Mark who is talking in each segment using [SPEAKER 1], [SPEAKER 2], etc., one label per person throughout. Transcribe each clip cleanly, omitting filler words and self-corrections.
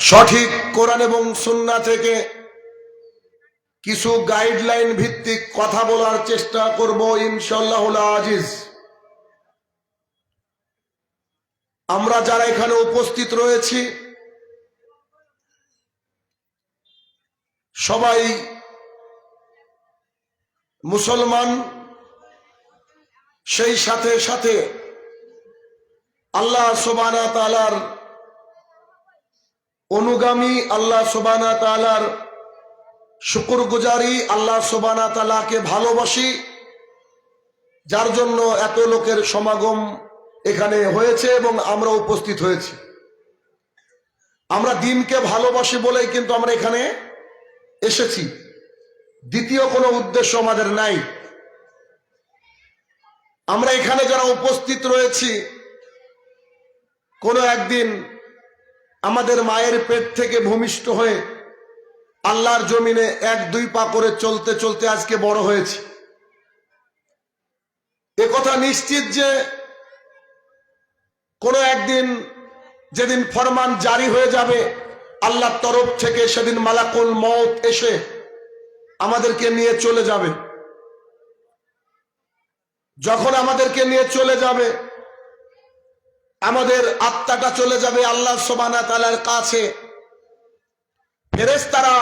[SPEAKER 1] সঠিক কোরআন এবং সুন্নাহ থেকে কিছু গাইডলাইন ভিত্তিক কথা বলার চেষ্টা করব ইনশাআল্লাহুল আজিজ। আমরা যারা এখানে উপস্থিত রয়েছি সবাই মুসলমান, সেই সাথে সাথে আল্লাহ সুবহানাহু ওয়া তাআলার অনুগামী, আল্লাহ সুবহানাহু ওয়া তাআলার শুকরগুজারি, আল্লাহ সুবহানাহু ওয়া তাআলাকে ভালোবাসি, যার জন্য এত লোকের সমাগম এখানে হয়েছে এবং আমরা উপস্থিত হয়েছি। আমরা দিনকে ভালোবাসি বলেই কিন্তু আমরা এখানে এসেছি, দ্বিতীয় কোনো উদ্দেশ্য আমাদের নাই। আমরা এখানে যারা উপস্থিত রয়েছি কোনো একদিন আমাদের মায়ের পেট থেকে ভূমিষ্ঠ হয়ে আল্লাহর জমিনে এক দুই পা করে চলতে চলতে আজকে বড় হয়েছে। এ কথা নিশ্চিত যে কোনো একদিন যেদিন ফরমান জারি হয়ে যাবে আল্লাহর তরফ থেকে, সেদিন মালাকুল মউত এসে আমাদেরকে নিয়ে চলে যাবে। যখন আমাদেরকে নিয়ে চলে যাবে, আমাদের আত্মাটা চলে যাবে আল্লাহ সুবহানাহু ওয়া তাআলার কাছে। ফেরেশতারা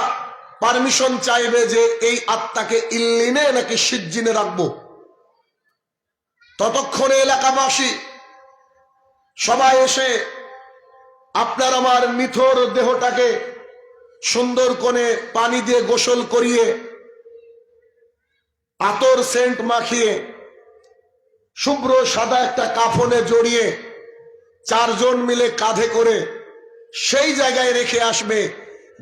[SPEAKER 1] পারমিশন চাইবে যে এই আত্মাকে ইল্লিনে নাকি সিজ্জিনে রাখবো। ততক্ষণে এলাকাবাসী সবাই এসে আপনার আমার নিথর দেহটাকে সুন্দর করে পানি দিয়ে গোসল করিয়ে, আতর সেন্ট মাখিয়ে, শুভ্র সাদা একটা কাফনে জড়িয়ে চারজন মিলে কাঁধে করে সেই জায়গায় রেখে আসবে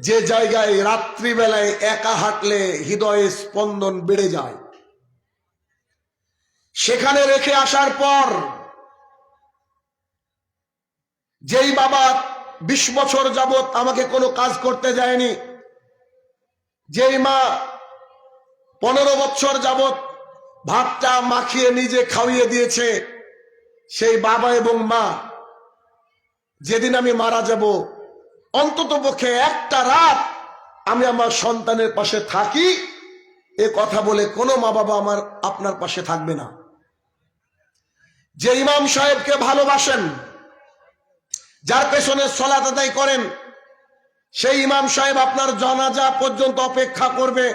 [SPEAKER 1] যে জায়গায় রাত্রিবেলায় একা হাঁটলে হৃদয়ে স্পন্দন বেড়ে যায়। সেখানে রেখে আসার পর যেই বাবা 20 বছর যাবত আমাকে কোনো কাজ করতে যায়নি, যেই মা 15 বছর যাবত ভাতটা মাখিয়ে নিজে খাওয়িয়ে দিয়েছে, সেই বাবা এবং মা যেদিন আমি মারা যাব অন্তত পক্ষে একটা রাত আমি আমার সন্তানের পাশে থাকি, এ কথা বলে কোনো মা বাবা আমার আপনার পাশে থাকবে না। যে ইমাম সাহেবকে ভালোবাসেন, যার পেছনে সালাত আদায় করেন, সেই ইমাম সাহেব আপনার জানাজা পর্যন্ত অপেক্ষা করবে।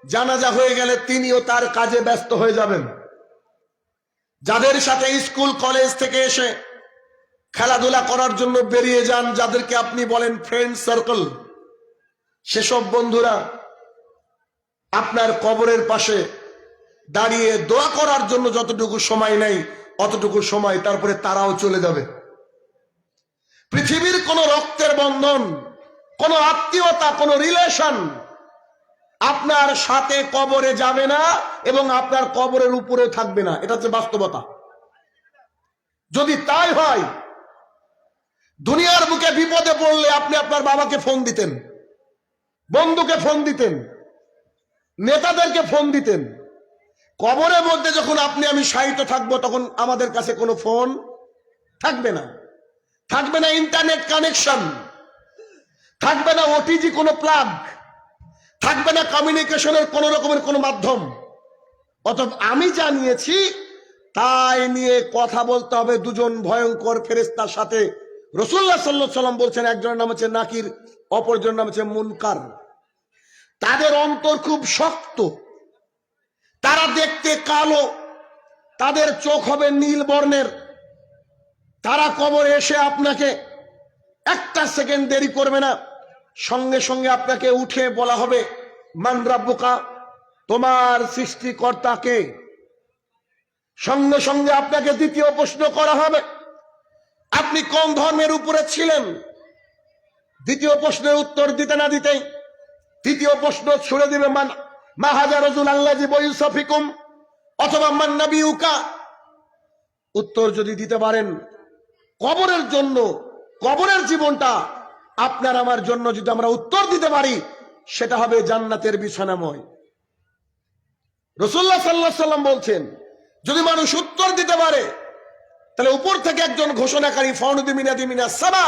[SPEAKER 1] জানাজা হয়ে গেলে তিনিও তার কাজে ব্যস্ত হয়ে যাবেন। যাদের সাথে স্কুল কলেজ থেকে এসে খেলাধুলা করার জন্য বেরিয়ে যান, যাদেরকে আপনি বলেন ফ্রেন্ড সার্কেল, সেসব বন্ধুরা আপনার কবরের পাশে দাঁড়িয়ে দোয়া করার জন্য যতটুকু সময় নেই অতটুকু সময়, তারপরে তারাও চলে যাবে। পৃথিবীর কোন রক্তের বন্ধন, কোন আত্মীয়তা, কোন রিলেশন আপনার সাথে কবরে যাবে না এবং আপনার কবরের উপরে থাকবে না। এটা হচ্ছে বাস্তবতা। যদি তাই হয়, দুনিয়ার বুকে বিপদে পড়লে আপনি আপনার বাবাকে ফোন দিতেন, বন্ধুকে ফোন দিতেন, নেতাদেরকে ফোন দিতেন। কবরের মধ্যে যখন আপনি আমি শায়িত থাকবো তখন আমাদের কাছে কোনো ফোন থাকবে না, থাকবে না ইন্টারনেট কানেকশন, থাকবে না ওটিজি কোনো প্লাগ, থাকবে না কমিউনিকেশনের কোন রকমের কোনো মাধ্যম। অতএব আমি জানিয়েছি তাই নিয়ে কথা বলতে হবে দুজন ভয়ঙ্কর ফেরেশতার সাথে। রাসূলুল্লাহ সাল্লাল্লাহু আলাইহি ওয়াসাল্লাম বলছেন একজনের নাম হচ্ছে নাকির, অপরজনের নাম হচ্ছে মুনকার। তাদের অন্তর খুব শক্ত, তারা দেখতে কালো, তাদের চোখ হবে নীল বর্ণের। তারা কবরে এসে আপনাকে একটা সেকেন্ড দেরি করবে না, সঙ্গে সঙ্গে আপনাকে উঠে বলা হবে মান রাব্বুকা, তোমার সৃষ্টিকর্তাকে। সঙ্গে সঙ্গে আপনাকে দ্বিতীয় প্রশ্ন করা হবে আপনি কোন ধর্মের উপরে ছিলেন। দ্বিতীয় প্রশ্নের উত্তর দিতে না দিতেই তৃতীয় প্রশ্ন ছুড়ে দিবে মান মাহাজা রাজুল আল্লাজি বয়ুসাফিকুম, অথবা মান নাবিউকা। উত্তর যদি দিতে পারেন, কবরের জন্য, কবরের জীবনটা আপনার আমার জন্য যদি আমরা উত্তর দিতে পারি, সেটা হবে জান্নাতের বিছানাময়। রাসূলুল্লাহ সাল্লাল্লাহু আলাইহি ওয়াসাল্লাম বলছেন যদি মানুষ উত্তর দিতে পারে তাহলে উপর থেকে একজন ঘোষণাকারী ফাউনুদি মিনাদি মিনাস সামা,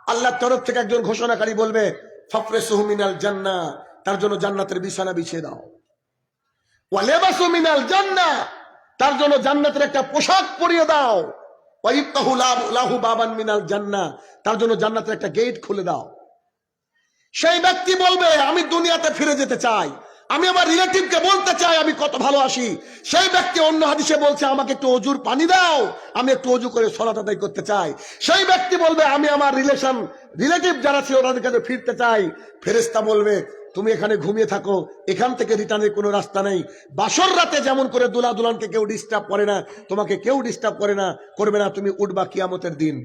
[SPEAKER 1] আল্লাহর তরফ থেকে একজন ঘোষণাকারী বলবে ফাফরিসুহু মিনাল জান্নাহ, তার জন্য জান্নাতের বিছানা বিছিয়ে দাও। ওয়া লিবাসু মিনাল জান্নাহ, তার জন্য জান্নাতের একটা পোশাক পরিয়ে দাও। ওয়া ইফতাহু লাহু বাবান মিনাল জান্নাহ, তার জন্য জান্নাতের একটা গেট খুলে দাও। সেই ব্যক্তি বলবে আমি দুনিয়াতে ফিরে যেতে চাই, আমি আমার রিলেটিভকে বলতে চাই আমি কত ভালোবাসি। সেই ব্যক্তি অন্য হাদিসে বলছে আমাকে একটু অজুর পানি দাও, আমি একটু অজু করে সালাত আদায় করতে চাই। সেই ব্যক্তি বলবে আমি আমার রিলেটিভ যারা ছিল তাদের কাছে ফিরতে চাই। ফেরেশতা বলবে তুমি এখানে ঘুমিয়ে থাকো, এখান থেকে রিটার্নের কোনো রাস্তা নেই। বাসর রাতে যেমন করে দুলা দুলানকে কেউ ডিস্টার্ব করে না, তোমাকে কেউ ডিস্টার্ব করবে না, তুমি উঠবা কিয়ামতের দিন।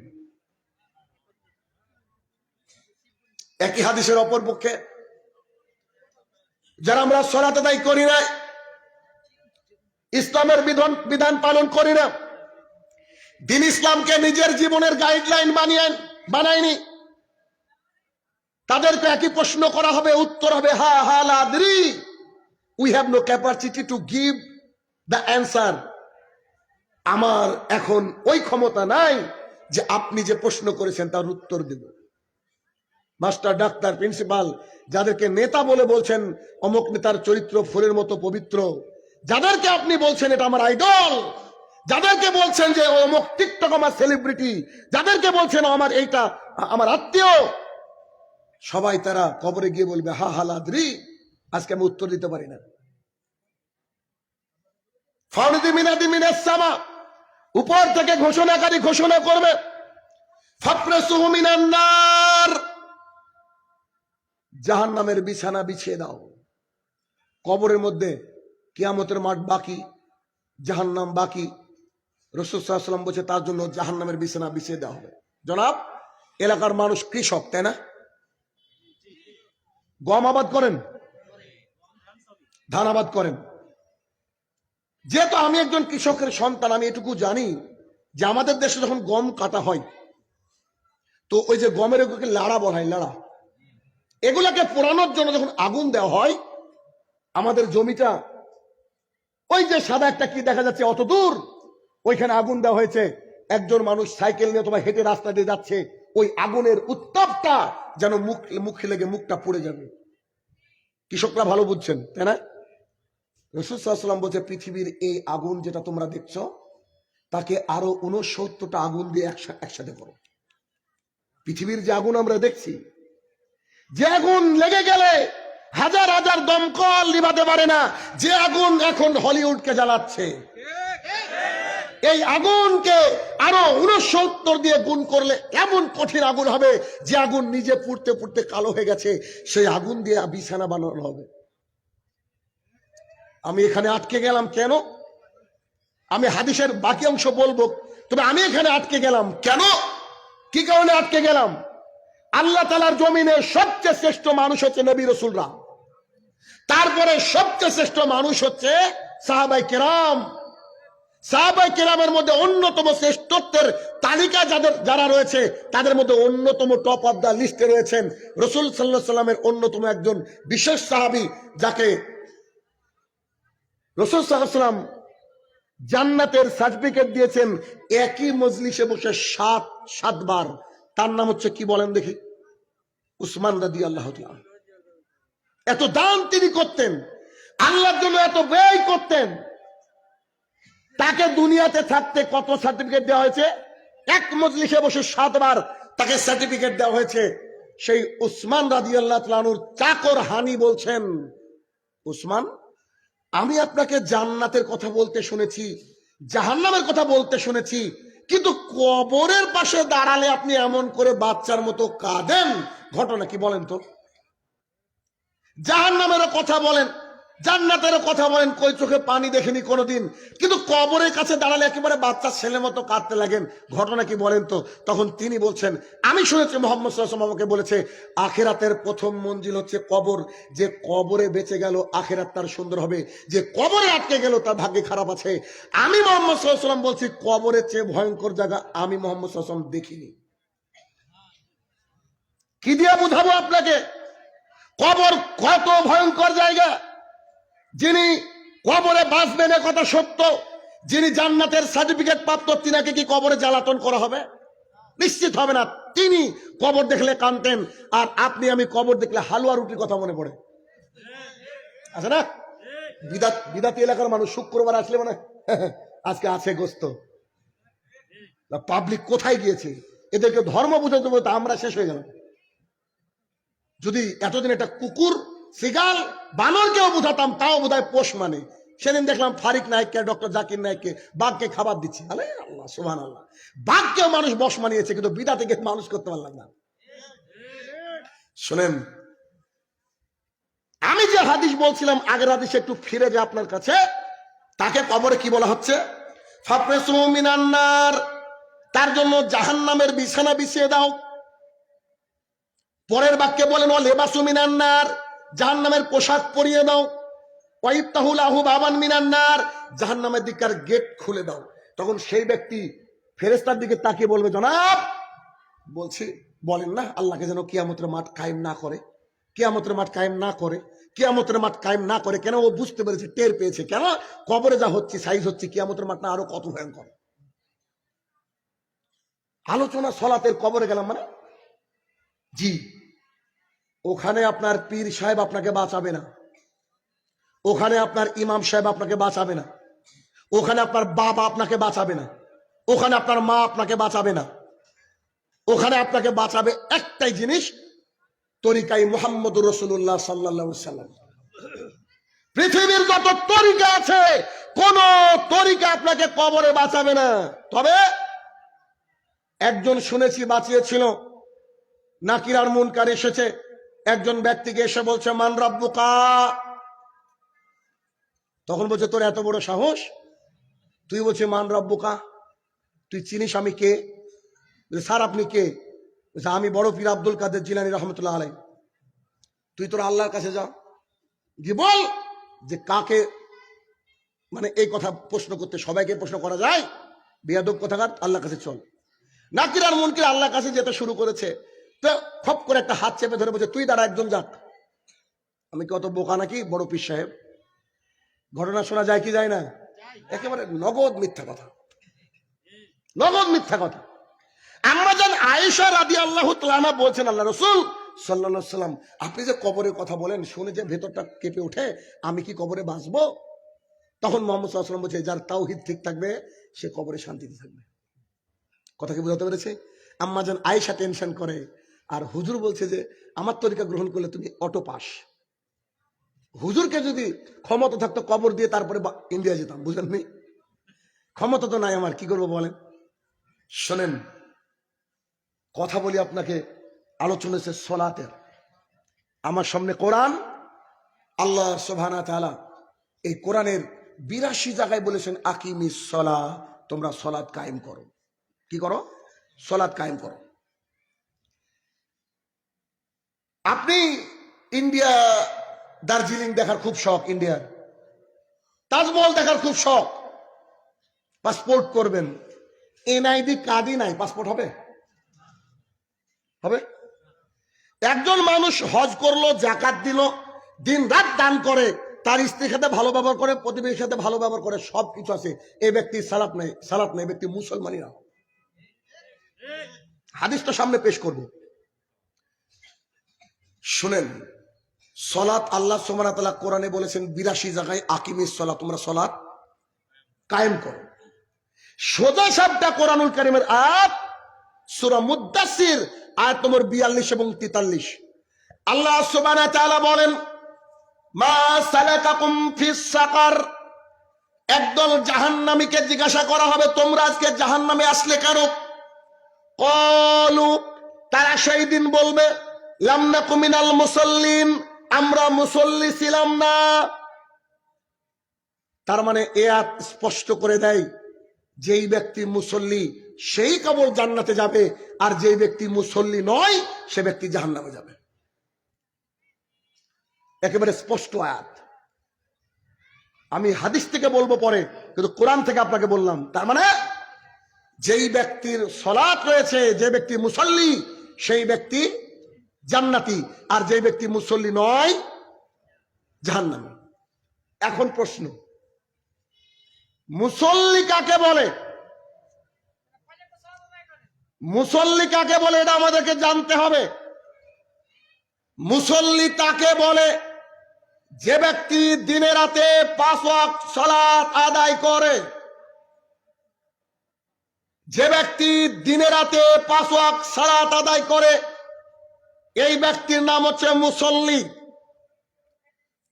[SPEAKER 1] একই হাদিসের অপর পক্ষে যারা আমরা সালাত আদায় করি না, ইসলামের বিধান পালন করি না, দ্বীন ইসলামকে নিজের জীবনের গাইডলাইন বানায়নি, তাদেরকে একই প্রশ্ন করা হবে, উত্তর হবে হা হা লা আদরি, we have no capacity to give the answer. আমার এখন ওই ক্ষমতা নাই যে আপনি যে প্রশ্ন করেছেন তার উত্তর দেব। মাস্টার, ডাক্তার, প্রিন্সিপাল, যাদেরকে নেতা বলে বলছেন অমুক নেতার চরিত্র ফুলের মতো পবিত্র, যাদেরকে আপনি বলছেন এটা আমার আইডল, যাদেরকে বলছেন যে অমুক টিকটক আমার সেলিব্রিটি, যাদেরকে বলছেন আমার এইটা আমার আত্মীয়, সবাই তারা কবরে গিয়ে বলবে হা হা লা আদরি, আজকে আমি উত্তর দিতে পারি না। ফাউনিদি মিনাদি মিনাস সামা, উপর থেকে ঘোষণাকারী ঘোষণা করবে ফাফরিসুহু মিনান নার, জাহান্নামের বিছানা বিছিয়ে দাও। কবরের মধ্যে কিয়ামতের মাঠ বাকি, জাহান্নাম বাকি। রাসূল সাল্লাল্লাহু আলাইহি ওয়াসাল্লাম বলছে তার জন্য জাহান্নামের বিছানা বিছিয়ে দেওয়া হবে। জনাব, এলাকার মানুষ কৃষক, তাই না? গম আবাদ করেন, ধান আবাদ করেন। যেহেতু আমি একজন কৃষকের সন্তান, আমি এটুকু জানি যে আমাদের দেশে যখন গম কাটা হয় তো ওই যে গমের এগুলোকে লাড়া বলা হয়, লাড়া, এগুলাকে পোড়ানোর জন্য যখন আগুন দেওয়া হয়, আমাদের জমিটা ওই যে সাদা একটা কি দেখা যাচ্ছে অত দূর, ওইখানে আগুন দেওয়া হয়েছে। একজন মানুষ সাইকেল নিয়ে অথবা হেঁটে রাস্তা দিয়ে যাচ্ছে, ওই আগুনের উত্তাপটা যেন মুখে লেগে মুখটা পুড়ে যাবে। কৃষকরা ভালো বুঝছেন, তাই না? রাসূল সাল্লাল্লাহু আলাইহি ওয়াসাল্লাম বলছে পৃথিবীর এই আগুন যেটা তোমরা দেখছো, তাকে আরো 69টা আগুন দিয়ে একসাথে করো। পৃথিবীর যে আগুন আমরা দেখছি, যে আগুন লেগে গেলে হাজার হাজার দমকল নিভাতে পারে না, যে আগুন এখন হলিউডকে জ্বালাচ্ছে, এই আগুনকে আরো 69 দিয়ে গুণ করলে এমন কঠিন আগুন হবে যে আগুন নিজে পুড়তে পুড়তে কালো হয়ে গেছে, সেই আগুন দিয়ে বিছানা বানানো হবে। আমি এখানে আটকে গেলাম কেন? আমি হাদিসের বাকি অংশ বলবো, তবে আমি এখানে আটকে গেলাম কেন, কি কারণে আটকে গেলাম? আল্লাহ তাআলার জমিনে সবচেয়ে শ্রেষ্ঠ মানুষ হচ্ছে নবী রাসূলরা, তারপরে সবচেয়ে শ্রেষ্ঠ মানুষ হচ্ছে সাহাবায়ে কেরাম। সাহাবায়ে কেরামের মধ্যে অন্যতম শ্রেষ্ঠত্বের তালিকা যারা রয়েছে, তাদের মধ্যে অন্যতম টপ অফ দা লিস্টে রয়েছেন রাসূল সাল্লাল্লাহু আলাইহি সাল্লামের অন্যতম একজন বিশেষ সাহাবী, যাকে রাসূল সাল্লাল্লাহু আলাইহি সাল্লাম জান্নাতের সার্টিফিকেট দিয়েছেন একই মজলিসে বসে 7 বার। তার নাম হচ্ছে কি বলেন দেখি? উসমান রাদিয়াল্লাহু তাআলা। এত দান তিনি করতেন, আল্লাহর জন্য এত ব্যয় করতেন। তাকে দুনিয়াতে থাকতে কত সার্টিফিকেট দেওয়া হয়েছে? এক মজলিসে বসে 7 বার তাকে সার্টিফিকেট দেওয়া হয়েছে। সেই উসমান রাদিয়াল্লাহু তাআলার চাকর হানি বলছেন, উসমান, আমি আপনাকে জান্নাতের কথা বলতে শুনেছি, জাহান্নামের কথা বলতে শুনেছি, কিন্তু কবরের পাশে দাঁড়ালে আপনি এমন করে বাচ্চার মতো কাঁদেন, ঘটনা কি বলেন তো? জাহান্নামেরও কথা বলেন, জান্নাতেরও কথা বলেন, কই চোখে পানি দেখেনি কোনোদিন, কিন্তু কবরের কাছে দাঁড়ালে একেবারে বাচ্চা ছেলের মতো কাঁদতে লাগেন, ঘটনা কি বলেন তো? তখন তিনি বলছেন, আমি শুনেছি মুহাম্মদ সাল্লাল্লাহু আলাইহি ওয়াসাল্লাম আমাকে বলেছে আখিরাতের প্রথম মঞ্জিল হচ্ছে কবর, যে কবরে বেঁচে গেল আখিরাত তার সুন্দর হবে, যে কবরে আটকে গেল তার ভাগ্যে খারাপ আছে। আমি মুহাম্মদ সাল্লাল্লাহু আলাইহি ওয়াসাল্লাম বলছি কবরের চেয়ে ভয়ঙ্কর জায়গা আমি মুহাম্মদ সাল্লাল্লাহু আলাইহি ওয়াসাল্লাম দেখিনি। কি দিয়ে বুঝাবো আপনাকে কবর কত ভয়ঙ্কর জায়গা? যিনি কবরে বাঁচবেন এ কথা সত্য, যিনি জান্নাতের সার্টিফিকেট প্রাপ্ত, তিনাকে কি কবরে জ্বালাতন করা হবে? নিশ্চিত হবে না। তিনি কবর দেখলে কাঁদতেন, আর আপনি আমি কবর দেখলে হালুয়া রুটির কথা মনে পড়ে। আছে না? বিদাতি এলাকার মানুষ শুক্রবার আসলে মানে আজকে আছে গোস্ত। পাবলিক কোথায় গিয়েছে? এদেরকে ধর্ম বুঝাতে বলতে আমরা শেষ হয়ে গেলাম। যদি এতদিন একটা কুকুর, সিগাল, বানরকেও বুঝাতাম, তাও বোধহয় পোষ মানে। সেদিন দেখলাম ফারিক নায়ককে, ডক্টর জাকির নায়ককে বাঘকে খাবার দিচ্ছে। আল্লাহ সুবহানাল্লাহ, বাঘকেও মানুষ বশ মানিয়েছে, কিন্তু বিদাতিকে মানুষ করতে পারলাম না। শোনেন, আমি যে হাদিস বলছিলাম, আগের হাদিসে একটু ফিরে যায় আপনার কাছে। তাকে কবরে কি বলা হচ্ছে? ফাফরেসু মিনান নার, তার জন্য জাহান্নামের বিছানা বিছিয়ে দাও। পরের বাক্যে বলেন ও লেবাসু মিনান নার, জাহান্নামের পোশাক পরিয়ে দাও। ওয়াইফতাহু লাহু বাবান মিনান নার, জাহান্নামের দিককার গেট খুলে দাও। তখন সেই ব্যক্তি ফেরেশতার দিকে তাকিয়ে বলবে, জনাব বলছি বলেন না আল্লাহকে যেন কিয়ামতের মাঠ কায়েম না করে, কিয়ামতের মাঠ কায়েম না করে, কিয়ামতের মাঠ কায়েম না করে। কেন? ও বুঝতে পেরেছে, টের পেয়েছে, কেন কবরে যা হচ্ছে, সাইজ হচ্ছে, কিয়ামতের মাঠ না আরো কত ভয়ঙ্কর। আলোচনা সলাতের কবরে গেলাম মানে, জি ওখানে আপনার পীর সাহেব আপনাকে বাঁচাবে না, ওখানে আপনার ইমাম সাহেব আপনাকে বাঁচাবে না, ওখানে আপনার বাবা আপনাকে বাঁচাবে না, ওখানে আপনার মা আপনাকে বাঁচাবে না। ওখানে আপনাকে বাঁচাবে একটাই জিনিস, তরিকাই মুহাম্মদুর রাসূলুল্লাহ সাল্লাল্লাহু আলাইহি সাল্লাম। পৃথিবীর যত তরিকা আছে, কোন তরিকা আপনাকে কবরে বাঁচাবে না। তবে একজন শুনেছি বাঁচিয়েছিল, নাকির আর মুনকার এসেছে, একজন ব্যক্তিকে এসে বলছে মান রাব্বুকা। তখন বলছে তোর এত বড় সাহস, তুই বলছে মান রাব্বুকা, তুই চিনিস আমি কে? স্যার আপনি কে? আমি বড় পীর আব্দুল কাদের জিলানী রহমতুল্লাহ আলাইহি। তুই তোর আল্লাহর কাছে যা, যে বল যে কাকে, মানে এই কথা প্রশ্ন করতে সবাইকে প্রশ্ন করা যায়, বেয়াদব কথাকার, আল্লাহর কাছে চল। নাকির আর মুনকির আল্লাহর কাছে যেতে শুরু করেছে, তো খপ করে একটা হাত চেপে ধরে বলছে তুই দাঁড়া, একজন যাক। আমি কি অত বোকা নাকি বড় পীর সাহেব? ঘটনা শোনা যায় কি যায় না? একেবারে নগদ মিথ্যা কথা, নগদ মিথ্যা কথা। আমরা যেন আয়েশা রাদিয়াল্লাহু তাআলা বলছেন আল্লাহ রাসূল সাল্লাল্লাহু আলাইহি সাল্লাম, আপনি যে কবরের কথা বলেন শুনে যে ভেতরটা কেঁপে ওঠে, আমি কি কবরে বাঁচবো? তখন মুহাম্মদ সাল্লাল্লাহু আলাইহি ওয়াসাল্লাম বলছে যার তাওহীদ ঠিক থাকবে সে কবরে শান্তিতে থাকবে। কথা কি বুঝাতে পেরেছে? আম্মা যেন আয়েশা টেনশন করে, আর হুজুর বলছে যে আমার তরিকা গ্রহণ করলে তুমি অটো পাস। হুজুরকে যদি ক্ষমতা থাকতো কবর দিয়ে তারপরে ইন্ডিয়া যেতাম, বুঝলেন? ক্ষমতা তো নাই আমার, কি করবো বলেন? শোনেন, কথা বলি আপনাকে, আলোচনা হচ্ছে সলাতের। আমার সামনে কোরআন, আল্লাহ সুবহানাহু ওয়া তাআলা এই কোরআনের 82 জায়গায় বলেছেন আকিমিস সলাহ, তোমরা সলাত কায়েম করো। কি করো? সলাত কায়েম করো। আপনি ইন্ডিয়া দার্জিলিং দেখার খুব শখ, ইন্ডিয়ার তাজমহল দেখার খুব শখ, পাসপোর্ট করবেন, এনআইডি কার্ডই নাই, পাসপোর্ট হবে? হবে? একজন মানুষ হজ করলো, যাকাত দিল, দিন রাত দান করে, তার স্ত্রীর সাথে ভালো ব্যবহার করে, প্রতিবেশীর সাথে ভালো ব্যবহার করে, সব কিছু আছে, এই ব্যক্তি সালাত নেই, সালাত নেই, ব্যক্তি মুসলমানই না। হাদিস তো সামনে পেশ করব, শুনেন। সলাত আল্লাহ সুবহানাহু ওয়া তাআলা কোরআনে বলেছেন 82 জায়গায় আকিমিস সালাত, তোমরা সলাত কায়েম করো। সোজা সাপটা কোরআনুল কারীমের আয়াত, সূরা মুদ্দাসসির আয়াত নম্বর 42 এবং 43। আল্লাহ সুবহানাহু ওয়া তাআলা বলেন মা সালাকাকুম ফিস সাকার, একদল জাহান্নামীকে জিজ্ঞাসা করা হবে তোমরা আজকে জাহান্নামে আসলে কেন? ক্বালু, তারা সেই দিন বলবে লাম নাকু মিনাল মুসাল্লিন, আমরা মুসল্লি ছিলাম না। তার মানে এ আয়াত স্পষ্ট করে দেয় যেই ব্যক্তি মুসল্লি সেই কেবল জান্নাতে যাবে, আর যেই ব্যক্তি মুসল্লি নয় সে ব্যক্তি জাহান্নামে যাবে। একেবারে স্পষ্ট আয়াত। আমি হাদিস থেকে বলবো পরে, কিন্তু কোরআন থেকে আপনাকে বললাম। তার মানে যেই ব্যক্তির সলাত রয়েছে, যে ব্যক্তি মুসল্লি সেই ব্যক্তি জান্নাতি, আর যে ব্যক্তি মুসল্লি নয় জাহান্নামী। এখন প্রশ্ন, মুসল্লি কাকে বলে? মুসল্লি কাকে বলে এটা আমাদেরকে জানতে হবে। মুসল্লি তাকে বলে যে ব্যক্তি দিনে রাতে 5 ওয়াক্ত সালাত আদায় করে। যে ব্যক্তি দিনে রাতে 5 ওয়াক্ত সালাত আদায় করে এই ব্যক্তির নাম হচ্ছে মুসল্লি।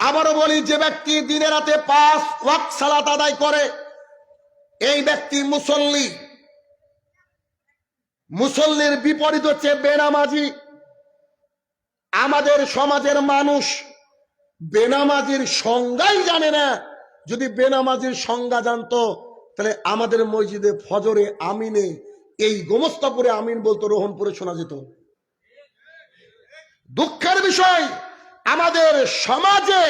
[SPEAKER 1] আবারও বলি, যে ব্যক্তি দিনে রাতে 5 ওয়াক্ত সালাত আদায় করে এই ব্যক্তি মুসল্লি। মুসল্লির বিপরীত হচ্ছে বেনামাজি। আমাদের সমাজের মানুষ বেনামাজির সংজ্ঞাই জানে না। যদি বেনামাজির সংজ্ঞা জানতো তাহলে আমাদের মসজিদে ফজরে আমিনে এই গোমস্তাপুরে আমিন বলতো, রোহনপুরে শোনা যেত। দুঃখের বিষয়, আমাদের সমাজে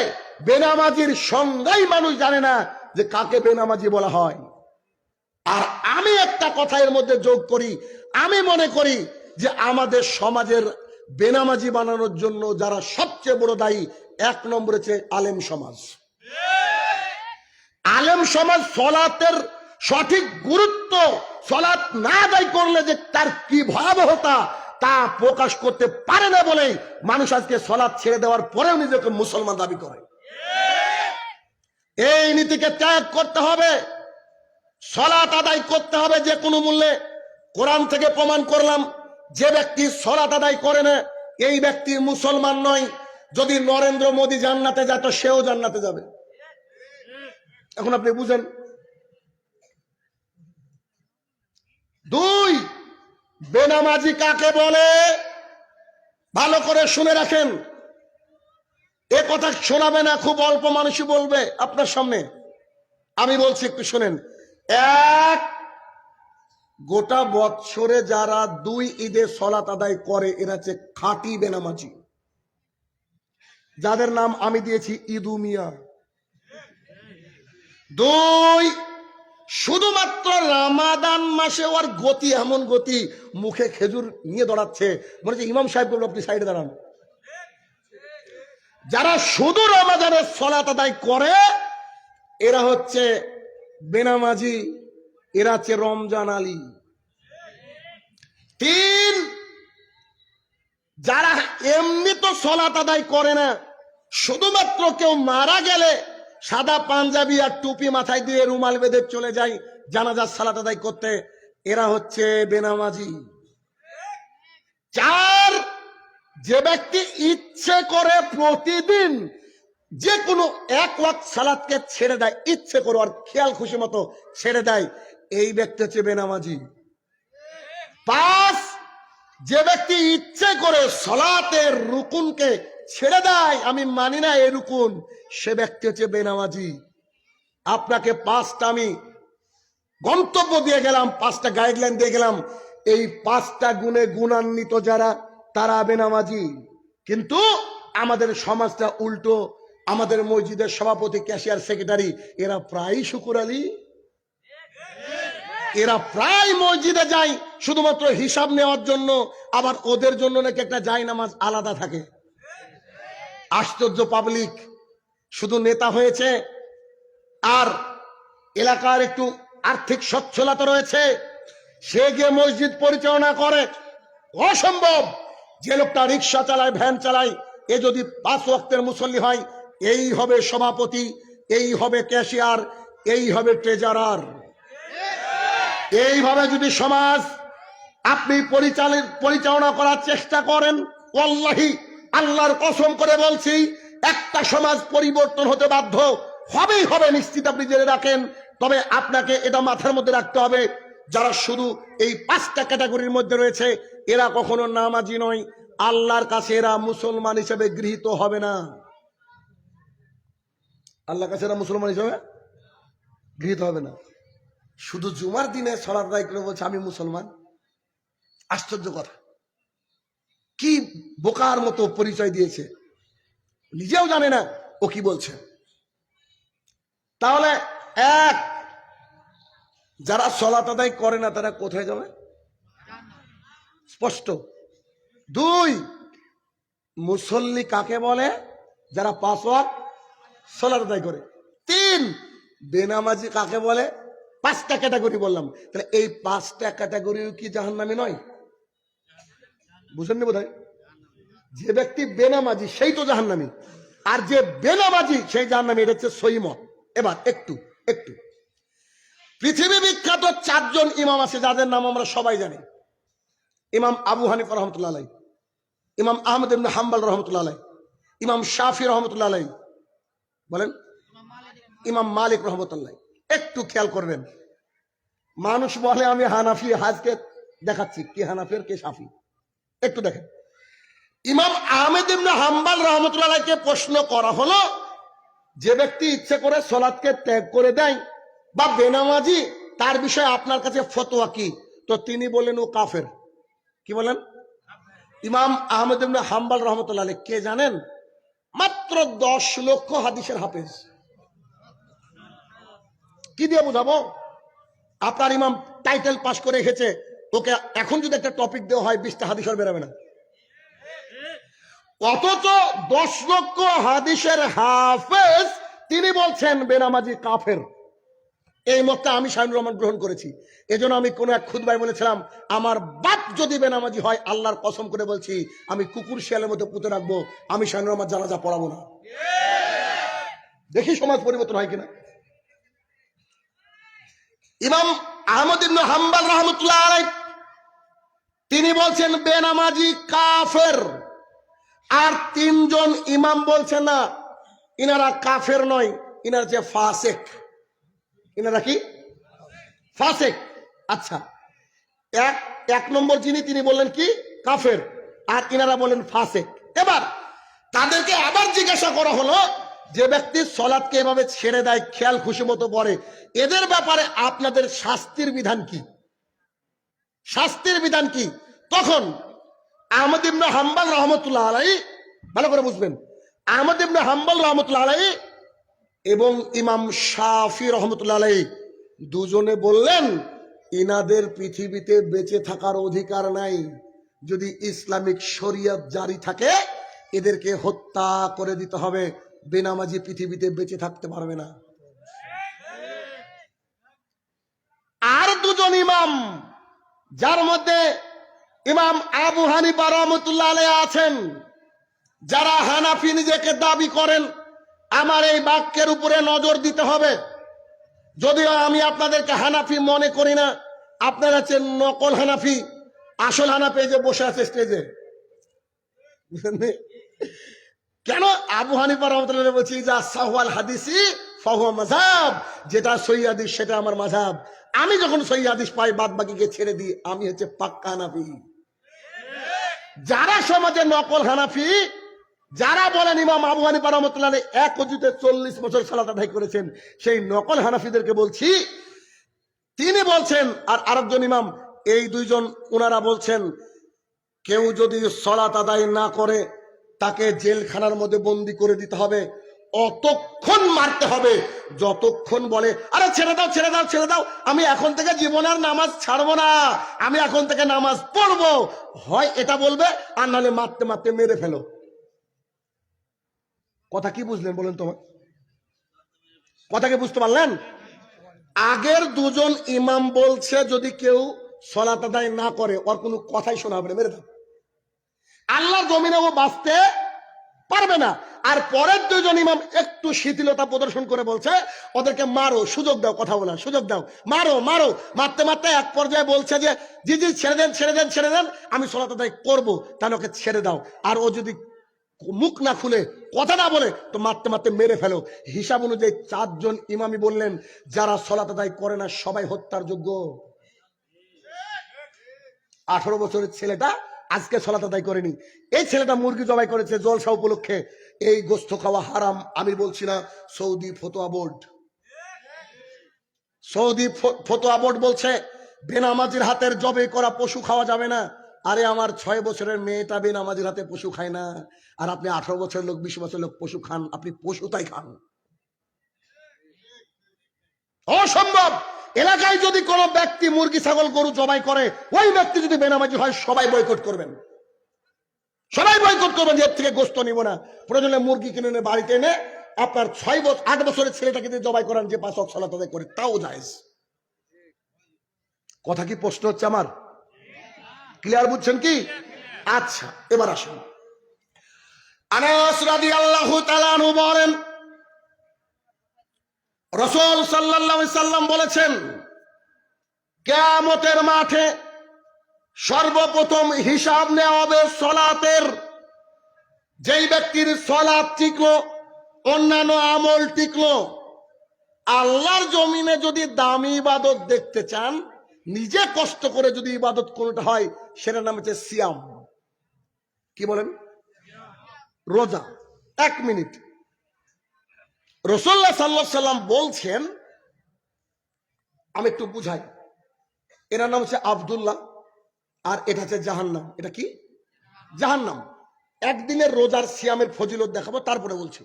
[SPEAKER 1] বেনামাজির সংজ্ঞাই মানুষ জানে না যে কাকে বেনামাজি বলা হয়। আর আমি একটা কথা এর মধ্যে যোগ করি, আমি মনে করি যে আমাদের সমাজের বেনামাজি বানানোর জন্য যারা সবচেয়ে বড় দায়ী, 1 নম্বরে হচ্ছে আলেম সমাজ। আলেম সমাজ সলাতের সঠিক গুরুত্ব, সলাত না আদায় করলে যে তার কি ভয়াবহতা তা প্রকাশ করতে পারে না বলেই মানুষ আজকে সলাত ছেড়ে দেওয়ার পরেও নিজেকে মুসলমান দাবি করে। এই নীতিকে ত্যাগ করতে হবে, সলাত আদায় করতে হবে যে কোনো মূল্যে। কোরআন থেকে প্রমাণ করলাম, যে ব্যক্তি সলাত আদায় করে না এই ব্যক্তি মুসলমান নয়। যদি নরেন্দ্র মোদী জান্নাতে যায় তো সেও জান্নাতে যাবে। এখন আপনি বুঝেন। 2, বেনামাজি কাকে বলে ভালো করে শুনে রাখেন। এ কথা শোনাবে না, খুব অল্প মানুষই বলবে আপনার সামনে। আমি বলছি, একটু শুনেন। 1, গোটা বৎসরে যারা 2 ঈদে সলাত আদায় করে এরা হচ্ছে খাঁটি বেনামাজি, যাদের নাম আমি দিয়েছি ইদু মিয়া। 2, শুধুমাত্র রামাদান মাসে ওর গতি এমন গতি, মুখে খেজুর নিয়ে দাঁড়াচ্ছে, মনে হচ্ছে ইমাম সাহেব বলবো আপনি সাইডে দাঁড়ান। যারা শুধু রমাদানের সলাত আদায় করে এরা হচ্ছে বেনামাজি, এরা হচ্ছে রমজান আলী। 3, যারা এমনি তো সলাত আদায় করে না, শুধুমাত্র কেউ মারা গেলে সাদা পাঞ্জাবি আর টুপি মাথায় দিয়ে রুমাল বেঁধে চলে যায় জানাজার সালাত আদায় করতে, এরা হচ্ছে বেনামাজি। 4, যে ব্যক্তি ইচ্ছে করে প্রতিদিন যে কোনো 1 ওয়াক্ত সালাতকে ছেড়ে দেয়, ইচ্ছে করে আর খেয়াল খুশি মতো ছেড়ে দেয়, এই ব্যক্তি হচ্ছে বেনামাজি। 5, যে ব্যক্তি ইচ্ছে করে সলাতের রুকুনকে ছেড়ে দেয়, আমি মানি না এই রুকুন, সে ব্যক্তি হচ্ছে বেনামাজি। আপনাকে 5টা আমি গন্তব্য দিয়ে গেলাম, 5টা গাইডলাইন দিয়ে গেলাম। এই 5টা গুণে গুণান্বিত যারা তারা বেনামাজি। কিন্তু আমাদের সমাজটা উল্টো। আমাদের মসজিদের সভাপতি, ক্যাশিয়ার, সেক্রেটারি এরা প্রায় শুকুর আলী, এরা প্রায় মসজিদে যায় শুধুমাত্র হিসাব নেওয়ার জন্য, আবার ওদের জন্য নাকি একটা জায়নামাজ আলাদা থাকে। আশ্চর্য পাবলিক। শুধু নেতা হয়েছে আর এলাকার একটু আর্থিক সচ্ছলতা রয়েছে, সে গিয়ে মসজিদ পরিচালনা করে। অসম্ভব। যে লোকটা রিক্সা চালায়, ভ্যান চালায়, এ যদি 5 ওয়াক্তের মুসল্লি হয়, এই হবে সভাপতি, এই হবে ক্যাশিয়ার, এই হবে ট্রেজারার। এইভাবে যদি সমাজ আপনি পরিচালনা করার চেষ্টা করেন, ওয়াল্লাহি আল্লাহর কসম করে বলছি, একটা সমাজ পরিবর্তন হতে বাধ্য হবেই হবে, নিশ্চিত আপনি জেনে রাখেন। তবে আপনাকে এটা মাথার মধ্যে রাখতে হবে, যারা শুধু এই 5টা ক্যাটাগরির মধ্যে রয়েছে এরা কখনো নামাজি নয়, আল্লাহর কাছে এরা মুসলমান হিসেবে গৃহীত হবে না। আল্লাহর কাছে এরা মুসলমান হিসেবে গৃহীত হবে না। শুধু জুমার দিনে সালাত আদায় করে বলছে আমি মুসলমান। আশ্চর্য কথা। কি বোকার মতো পরিচয় দিয়েছে, নিজেও জানে না ও কি বলছে। তাহলে 1, যারা সালাত আদায় করে না তারা কোথায় যাবে? স্পষ্ট। 2, মুসল্লি কাকে বলে? যারা 5 ওয়াক্ত সালাত আদায় করে। 3, বেনামাজি কাকে বলে? 5টা ক্যাটাগরি বললাম, তাহলে এই 5টা ক্যাটাগরিও কি জাহান্নামী নয়? বুঝেননি বোধহয়? যে ব্যক্তি বেনামাজি সেই তো জাহান্নামী, আর যে বেনামাজি সেই জাহান্নামী। এটা হচ্ছে সহিহ মত। এবার একটু পৃথিবী বিখ্যাত 4 জন ইমাম আছে যাদের নাম আমরা সবাই জানি। ইমাম আবু হানিফা রহমতুল্লাহ আলাইহি, ইমাম আহমদ ইবনে হাম্বল রহমতুল্লাহ আলাইহি, ইমাম শাফি রহমতুল্লাহ আলাইহি, বলেন ইমাম মালিক রহমতুল্লাহ। একটু খেয়াল করবেন, মানুষ বলে আমি হানাফি, আজকে দেখাচ্ছি কি হানাফি আর কে শাফি। একটু দেখেন, ইমাম আহমদ ইবনে হাম্বল রহমতুল্লাহ আলাইহিকে প্রশ্ন করা হলো, যে ব্যক্তি ইচ্ছে করে সালাতকে ত্যাগ করে দেয় বা বেনামাজি, তার বিষয়ে আপনার কাছে ফতোয়া কি? তো তিনি বলেন ও কাফের। কি বলেন? ইমাম আহমদ ইবনে হাম্বল রহমতুল্লাহ আলাইহি কে জানেন? মাত্র 10 লক্ষ হাদিসের হাফেজ। কি দিয়ে বুঝাবো? আপনার ইমাম টাইটেল পাস করে এসেছে, ওকে এখন যদি একটা টপিক দেওয়া হয় 20টা হাদিস আর বেরোবে না। অথচ 10 লক্ষ হাদিসের হাফেজ তিনি বলছেন বেনামাজি কাফের। এই মতটা আমি শাহিনুর রহমান গ্রহণ করেছি। এজন্য আমি কোন এক খুতবায় বলেছিলাম, আমার বাপ যদি বেনামাজি হয় আল্লাহর কসম করে বলছি আমি কুকুর শিয়ালের মতো পুঁতে রাখবো, আমি শাহিনুর রহমান জানাজা পড়াবো না। দেখি সমাজ পরিবর্তন হয় কিনা। ইমাম আহমদ ইবনে হাম্বল রাহমাতুল্লাহ আলাইহি তিনি বলছেন বেনামাজি কাফের। আর 3 জন ইমাম বলছেন না, ইনারা কাফের নয়, ইনারা যে ফাসেক। ইনারা কি? ফাসেক। আচ্ছা, এক নম্বর যিনি তিনি বললেন কি? কাফের। আর ইনারা বলেন ফাসেক। এবার তাদেরকে আবার জিজ্ঞাসা করা হলো, যে ব্যক্তি সালাতকে এভাবে ছেড়ে দেয়, খেয়াল খুশি মতো পড়ে, এদের ব্যাপারে আপনাদের শাস্তির বিধান কি? শাস্তির বিধান কি? তখন আহমদ ইবনে হাম্বল রহমতুল্লাহ আলাইহি, ভালো করে বুঝবেন, আহমদ ইবনে হাম্বল রহমতুল্লাহ আলাইহি এবং ইমাম শাফি রহমতুল্লাহ আলাইহি দুজনে বললেন ইনাদের পৃথিবীতে বেঁচে থাকার অধিকার নাই। যদি ইসলামিক শরিয়ত জারি থাকে এদেরকে হত্যা করে দিতে হবে, বেনামাজি পৃথিবীতে বেঁচে থাকতে পারবে না। আর 2 জন ইমাম, যার মধ্যে ইমাম আবু হানিফা রহমতুল্লাহ আলাইহি আছেন, যারা হানাফি নিজেকে দাবি করেন, আমার এই বাক্যের উপরে নজর দিতে হবে। যদিও আমি আপনাদেরকে হানাফি মনে করি না, আপনারা হচ্ছেন নকল হানাফি। আসল হানাফি যে বসে আছে স্টেজে। কেন আবু হানিফা রহমতুল্লাহ বলছি, যা সাহওয়াল হাদিসি ফাহুয়া মাযহাব, যেটা সহিহ হাদিস সেটা আমার মাযহাব। আমি যখন সহিহ হাদিস পাই বাদ বাকিকে ছেড়ে দিই, আমি হচ্ছে পাক্কা হানাফি। যারা সমাজে নকল হানাফি, যারা বলেন ইমাম আবু হানিফা রহমতুল্লাহ এক অজুতে 40 বছর সালাত আদায় করেছেন, সেই নকল হানাফিদেরকে বলছি, তিনি বলছেন আর আরেকজন ইমাম, এই 2 জন ওনারা বলছেন কেউ যদি সালাত আদায় না করে তাকে জেলখানার মধ্যে বন্দি করে দিতে হবে, অতক্ষণ মারতে হবে যতক্ষণ বলে আরে ছেড়ে দাও ছেড়ে দাও ছেড়ে দাও, আমি এখন থেকে জীবনের নামাজ ছাড়বো না, আমি এখন থেকে নামাজ পড়বো। হয় এটা বলবে, আর নাহলে মারতে মারতে মেরে ফেলো। কথা কি বুঝলেন বলেন তোমার? কথা কি বুঝতে পারলেন? আগের 2 জন ইমাম বলছে যদি কেউ সালাত আদায় না করে ওর কোনো কথাই শোনা হবে না, মেরে দাও। আল্লাহর জমিনে ও বাঁচতে পারবে না। আর পরের 2 জন ইমাম একটু শিথিলতা প্রদর্শন করে বলছে ওদেরকে মারো, সুযোগ দাও, কথা বলার সুযোগ দাও, মারো মারো। মারতে মারতে এক পর্যায়ে বলছে যে জি জি ছেড়ে দেন ছেড়ে দেন ছেড়ে দেন, আমি সালাত আদায় করবো, তাহলে ওকে ছেড়ে দাও। আর ও যদি মুখ না খুলে কথা না বলে তো মারতে মারতে মেরে ফেলো। হিসাব অনুযায়ী 4 জন ইমামই বললেন যারা সালাত আদায় করে না সবাই হত্যার যোগ্য। 18 বছরের ছেলেটা আজকে সালাত আদায় করেনি, এই ছেলেটা মুরগি জবাই করেছে জলসা উপলক্ষে, এই গোস্ত খাওয়া হারাম। আমি বলছি না, সৌদি ফতোয়া বোর্ড, সৌদি ফতোয়া বোর্ড বলছে বেনামাজির হাতের জবাই করা পশু খাওয়া যাবে না। আরে আমার 6 বছরের মেয়েটা বেনামাজির হাতে পশু খায় না, আর আপনি 18 বছরের লোক 20 বছরের লোক পশু খান, আপনি পশু তাই খান। অসম্ভব। এলাকায় যদি কোনো ব্যক্তি মুরগি ছাগল গরু জবাই করে, ওই ব্যক্তি যদি বেনামাজি হয় সবাই বয়কট করবেন, সবাই বয়কট করবেন, এর থেকে গোস্ত নিব না। প্রয়োজনে মুরগি কিনে এনে বাড়িতে এনে আপনার 8 বছরের ছেলেটাকে দিয়ে জবাই করান, যে 5 ওয়াক্ত সালাত আদায় করে, তাও জায়েজ। কথা কি প্রশ্ন হচ্ছে আমার? ক্লিয়ার বুঝছেন কি? আচ্ছা, এবার আসুন। আনাস রাদিয়াল্লাহু তাআলা আনহু বলেন, রাসূল সাল্লাল্লাহু আলাইহি সাল্লাম বলেছেন, কিয়ামতের মাঠে সর্বপ্রথম হিসাব নেওয়া হবে সালাতের। যেই ব্যক্তির সালাত টিকলো, অন্যান্য আমল টিকলো। আল্লাহর জমিনে যদি দামি ইবাদত দেখতে চান, নিজে কষ্ট করে যদি ইবাদত কোনটা হয়, সেটার নাম হচ্ছে সিয়াম। কি বলেন? রোজা। 1 মিনিট। রাসূলুল্লাহ সাল্লাল্লাহু আলাইহি সাল্লাম বলছেন, আমি একটু বুঝাই। এর নাম হচ্ছে আব্দুল্লাহ, আর এটা হচ্ছে জাহান্নাম। এটা কি? জাহান্নাম। একদিনের রোজার সিয়ামের ফজিলত দেখাবো, তারপরে বলছি।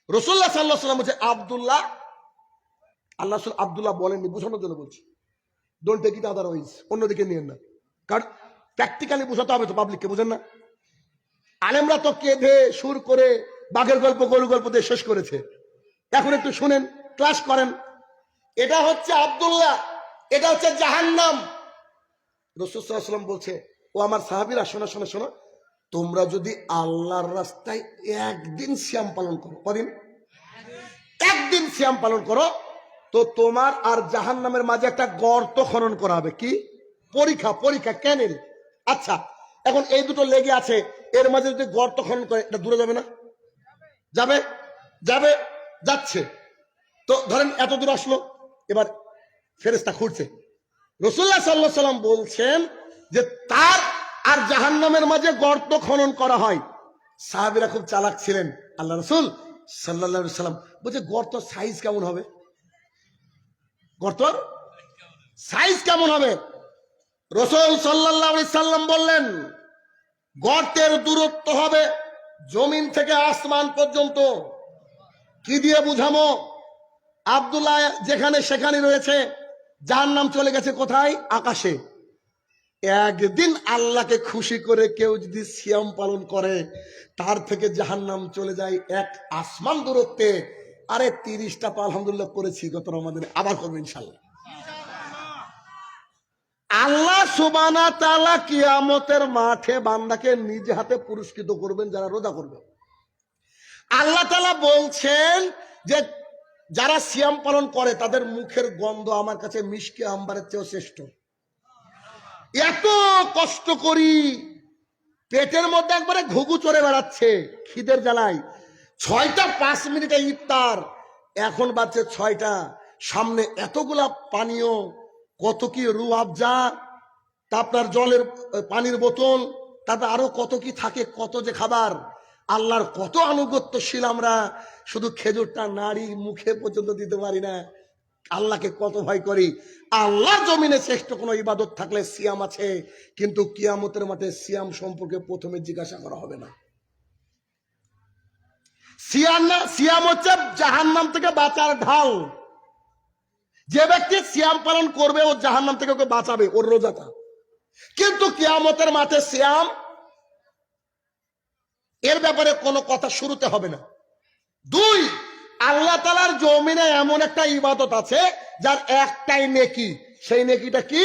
[SPEAKER 1] রাসূলুল্লাহ সাল্লাল্লাহু আলাইহি সাল্লাম হচ্ছে আব্দুল্লাহ। আল্লাহ রাসূল আব্দুল্লাহ বলেননি, বোঝানোর জন্য বলছি। ডোন্ট টেক ইট আদারওয়াইজ, অন্যদিকে নিয়েন না, কারণ প্র্যাকটিক্যালি বোঝাতে হবে তো পাবলিককে, বুঝেন না? আলেমরা তো কেঁদে সুর করে বাঘের গল্প গরু গল্প দিয়ে শেষ করেছে। এখন একটু শুনেন, ক্লাস করেন। এটা হচ্ছে আব্দুল্লাহ, এটা হচ্ছে জাহান্নাম। রাসূল সাল্লাল্লাহু আলাইহি ওয়াসাল্লাম বলছে, ও আমার সাহাবীরা, শোনো শোনো শোনো, তোমরা যদি আল্লাহর রাস্তায় একদিন সিয়াম পালন করো, কদিন? একদিন সিয়াম পালন করো, তো তোমার আর জাহান্নামের মাঝে একটা গর্ত খনন করা হবে। কি? পরীক্ষা। পরীক্ষা কেন? আচ্ছা, এখন এই দুটো লেগে আছে, এর মাঝে যদি গর্ত খনন করে, এটা দূরে যাবে না? যাবে? যাবে, যাচ্ছে। তো ধরেন এত দূর আসলো, এবার ফেরেশতা খুঁড়ছে। রাসূলুল্লাহ সাল্লাল্লাহু আলাইহি সাল্লাম বলছেন যে তার আর জাহান্নামের মাঝে গর্ত খনন করা হয়। সাহাবীরা খুব চালাক ছিলেন। আল্লাহ রাসূল সাল্লাল্লাহু আলাইহি সাল্লাম বলছে, গর্ত সাইজ কেমন হবে? গর্তর সাইজ কেমন হবে? রাসূল সাল্লাল্লাহু আলাইহি সাল্লাম বললেন, গর্তের দূরত্ব হবে জমিন থেকে আসমান পর্যন্ত। কি দিয়ে বুঝামো? আব্দুল্লাহ যেখানে সেখানে রয়েছে, জাহান্নাম চলে গেছে কোথায়? আকাশে। একদিন আল্লাহকে খুশি করে কেউ যদি সিয়াম পালন করে, তার থেকে জাহান্নাম চলে যায় 1 আসমান দূরত্বে। আরে 30টা পা আলহামদুলিল্লাহ করেছি গত রমাদানে, আবার করবো ইনশাআল্লাহ। আল্লাহ সুবহানাহু ওয়া তাআলা কিয়ামতের মাঠে বান্দাকে নিজে হাতে পুরস্কৃত করবেন যারা রোজা করবে। আল্লাহ তাআলা বলছেন যে যারা সিয়াম পালন করে তাদের মুখের গন্ধ আমার কাছে মিশকে আম্বারের চেয়েও শ্রেষ্ঠ। এত কষ্ট করি, পেটের মধ্যে একবারে ঘুঘু চড়ে বেড়াচ্ছে খিদের জ্বালায়। 6টা 5 মিনিটে ইফতার, এখন বাজছে 6টা। সামনে এতগুলা পানীয়, কত কি রুয়াবজা, তা আপনার জলের পানির বোতল, তাতে আরো কত কি থাকে, কত যে খাবার। আল্লাহর কত আনুগত্যশীল আমরা, শুধু খেজুরটা নারী মুখে পর্যন্ত দিতে পারি না। আল্লাহকে কত ভয় করি। আল্লাহর জমিনে শ্রেষ্ঠ কোনো ইবাদত থাকলে সিয়াম আছে, কিন্তু কিয়ামতের মাঠে সিয়াম সম্পর্কে প্রথমে জিজ্ঞাসা করা হবে না। সিয়াম হচ্ছে জাহান্নাম থেকে বাঁচার ঢাল। যে ব্যক্তি সিয়াম পালন করবে, ও জাহান্নাম থেকে ওকে বাঁচাবে, ওর রোজাটা। কিন্তু কিয়ামতের মাঠে সিয়াম এর ব্যাপারে কোনো কথা শুরুতে হবে না। 2, আল্লাহ তাআলার জমিনে এমন একটা ইবাদত আছে যার একটাই নেকি। সেই নেকিটা কি?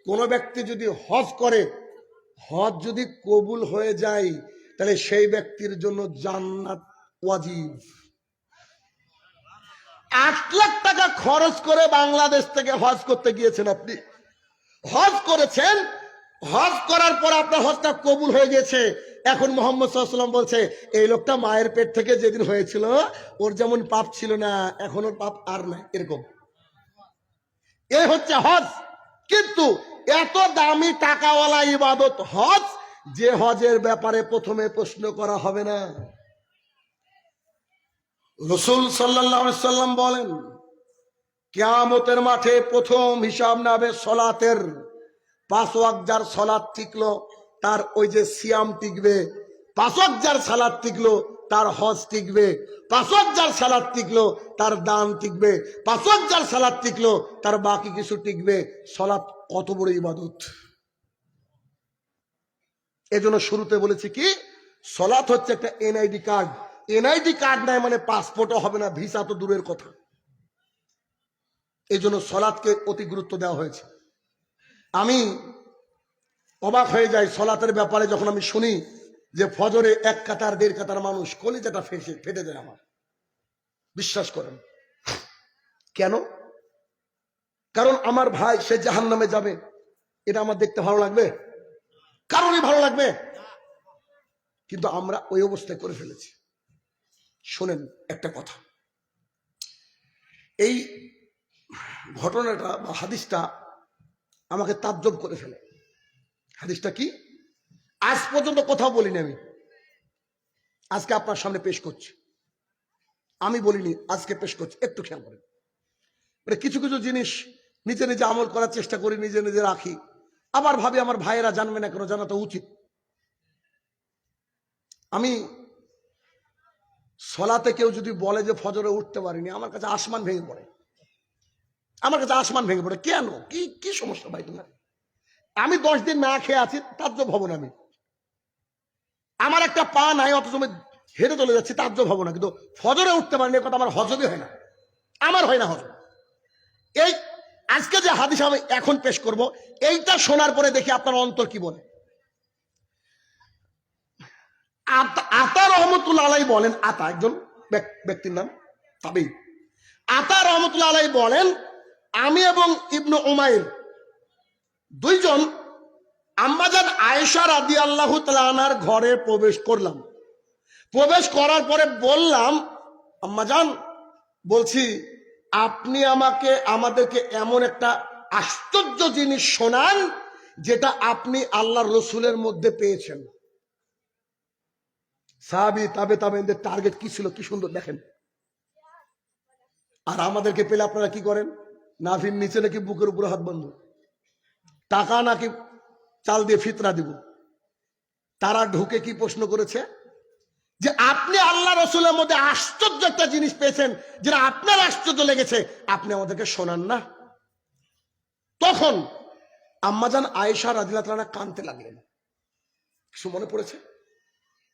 [SPEAKER 1] কোন ব্যক্তি যদি হজ করে, হজ যদি কবুল হয়ে যায়, তাহলে সেই ব্যক্তির জন্য জান্নাত ওয়াজিব। 8 লাখ টাকা খরচ করে বাংলাদেশ থেকে হজ করতে গিয়েছেন আপনি, হজ করেছেন, হজ করার পর আপনার হজটা কবুল হয়ে গেছে। এখন মুহাম্মদ সাল্লাল্লাহু আলাইহি ওয়াসাল্লাম বলছে, এই লোকটা মায়ের পেট থেকে যেদিন হয়েছিল, ওর যেমন পাপ ছিল না, এখন ওর পাপ আর নাই। এরকম এই হচ্ছে হজ। কিন্তু এত দামি টাকাওয়ালা ইবাদত হজ, যে হজের ব্যাপারে প্রথমে প্রশ্ন করা হবে না। রাসূল সাল্লাল্লাহু আলাইহি ওয়াসাল্লাম বলেন, কিয়ামতের মাঠে প্রথম হিসাব নেবে সালাতের। 5 ওয়াক্ত যার সালাত টিকলো, তার ওই যে সিয়াম টিকবে। 5 ওয়াক্ত যার সালাত টিকলো, তার হজ টিকবে। 5 ওয়াক্ত যার সালাত টিকলো, তার দান টিকবে। 5 ওয়াক্ত যার সালাত টিকলো, তার বাকি কিছু টিকবে। সালাত কত বড় ইবাদত! এজন্য শুরুতে বলেছি কি, সালাত হচ্ছে একটা এনআইডি কার্ড। এনআইডি কার্ড নাই মানে পাসপোর্টও হবে না, ভিসা তো দূরের কথা। এই জন্য সালাতকে অতি গুরুত্ব দেওয়া হয়েছে। আমি অবাক হয়ে যাই সলাতের ব্যাপারে যখন আমি শুনি যে ফজরে 1 কাতার 1.5 কাতার মানুষ, কলিজাটা ফেটে যায় আমার। বিশ্বাস করেন কেন? কারণ আমার ভাই সে জাহান্নামে যাবে, এটা আমার দেখতে ভালো লাগবে? কারণই ভালো লাগবে? কিন্তু আমরা ওই অবস্থায় করে ফেলেছি। শোনেন একটা কথা, এই ঘটনাটা বা হাদিসটা আমাকে তাজ্জব করে ফেলে। হাদিসটা কি? আজ পর্যন্ত কোথাও বলিনি আমি, আজকে আপনার সামনে পেশ করছি। আমি বলিনি, আজকে পেশ করছি। একটু খেয়াল করেন, কিছু কিছু জিনিস নিজে নিজে আমল করার চেষ্টা করি, নিজে নিজে রাখি, আবার ভাবি আমার ভাইয়েরা জানবে না কেন, জানা তো উচিত। আমি সলাতে কেউ যদি বলে যে ফজরে উঠতে পারিনি, আমার কাছে আসমান ভেঙে পড়ে। আমার কাছে আসমান ভেঙে পড়ে। কেন? কি কি সমস্যা ভাই তোমার? আমি 10 দিন না খেয়ে আছি, তাজ্জব হব না? আমি আমার একটা পা নাই, অথচ আমি হেঁটে চলে যাচ্ছি, তাজ্জব হব না? কিন্তু ফজরে উঠতে পারিনি, কথা আমার হজমই হয় না, আমার হয় না হজম। এই আজকে যে হাদিস আমি এখন পেশ করব, এইটা শোনার পরে দেখি আপনার অন্তর কি বলে। আতা রহমতুল্লাহ আলাই বলেন, আতা একজন ব্যক্তির নাম, তবেই আতা রহমতুল্লাহ আলাই বলেন, আমি এবং ইবনু উমাইর দুইজন আম্মাজান আয়েশা রাদিয়াল্লাহু তাআলা আনহার ঘরে প্রবেশ করলাম। প্রবেশ করার পরে বললাম, আম্মাজান, বলছি আপনি আমাদেরকে এমন একটা আশ্চর্য জিনিস শোনান যেটা আপনি আল্লাহর রসুলের মধ্যে পেয়েছেন। সাহাবী তাবেঈনদের টার্গেট কি ছিল, কি সুন্দর দেখেন। আর আমাদেরকে পেলে আপনারা কি করেন? নাভির নিচে নাকি বুকের উপরে হাত বন্ধ, টাকা নাকি চাল দিয়ে ফিতরা দিব। তারা ঢুকে কি প্রশ্ন করেছে যে আপনি আল্লাহ রসুলের মধ্যে আশ্চর্য একটা জিনিস পেয়েছেন, যেটা আপনার আশ্চর্য লেগেছে, আপনি আমাদেরকে শোনান না? তখন আম্মাজান আয়েশা রাদিয়াল্লাহু তাআলা কাঁদতে লাগলেন। কিছু মনে পড়েছে?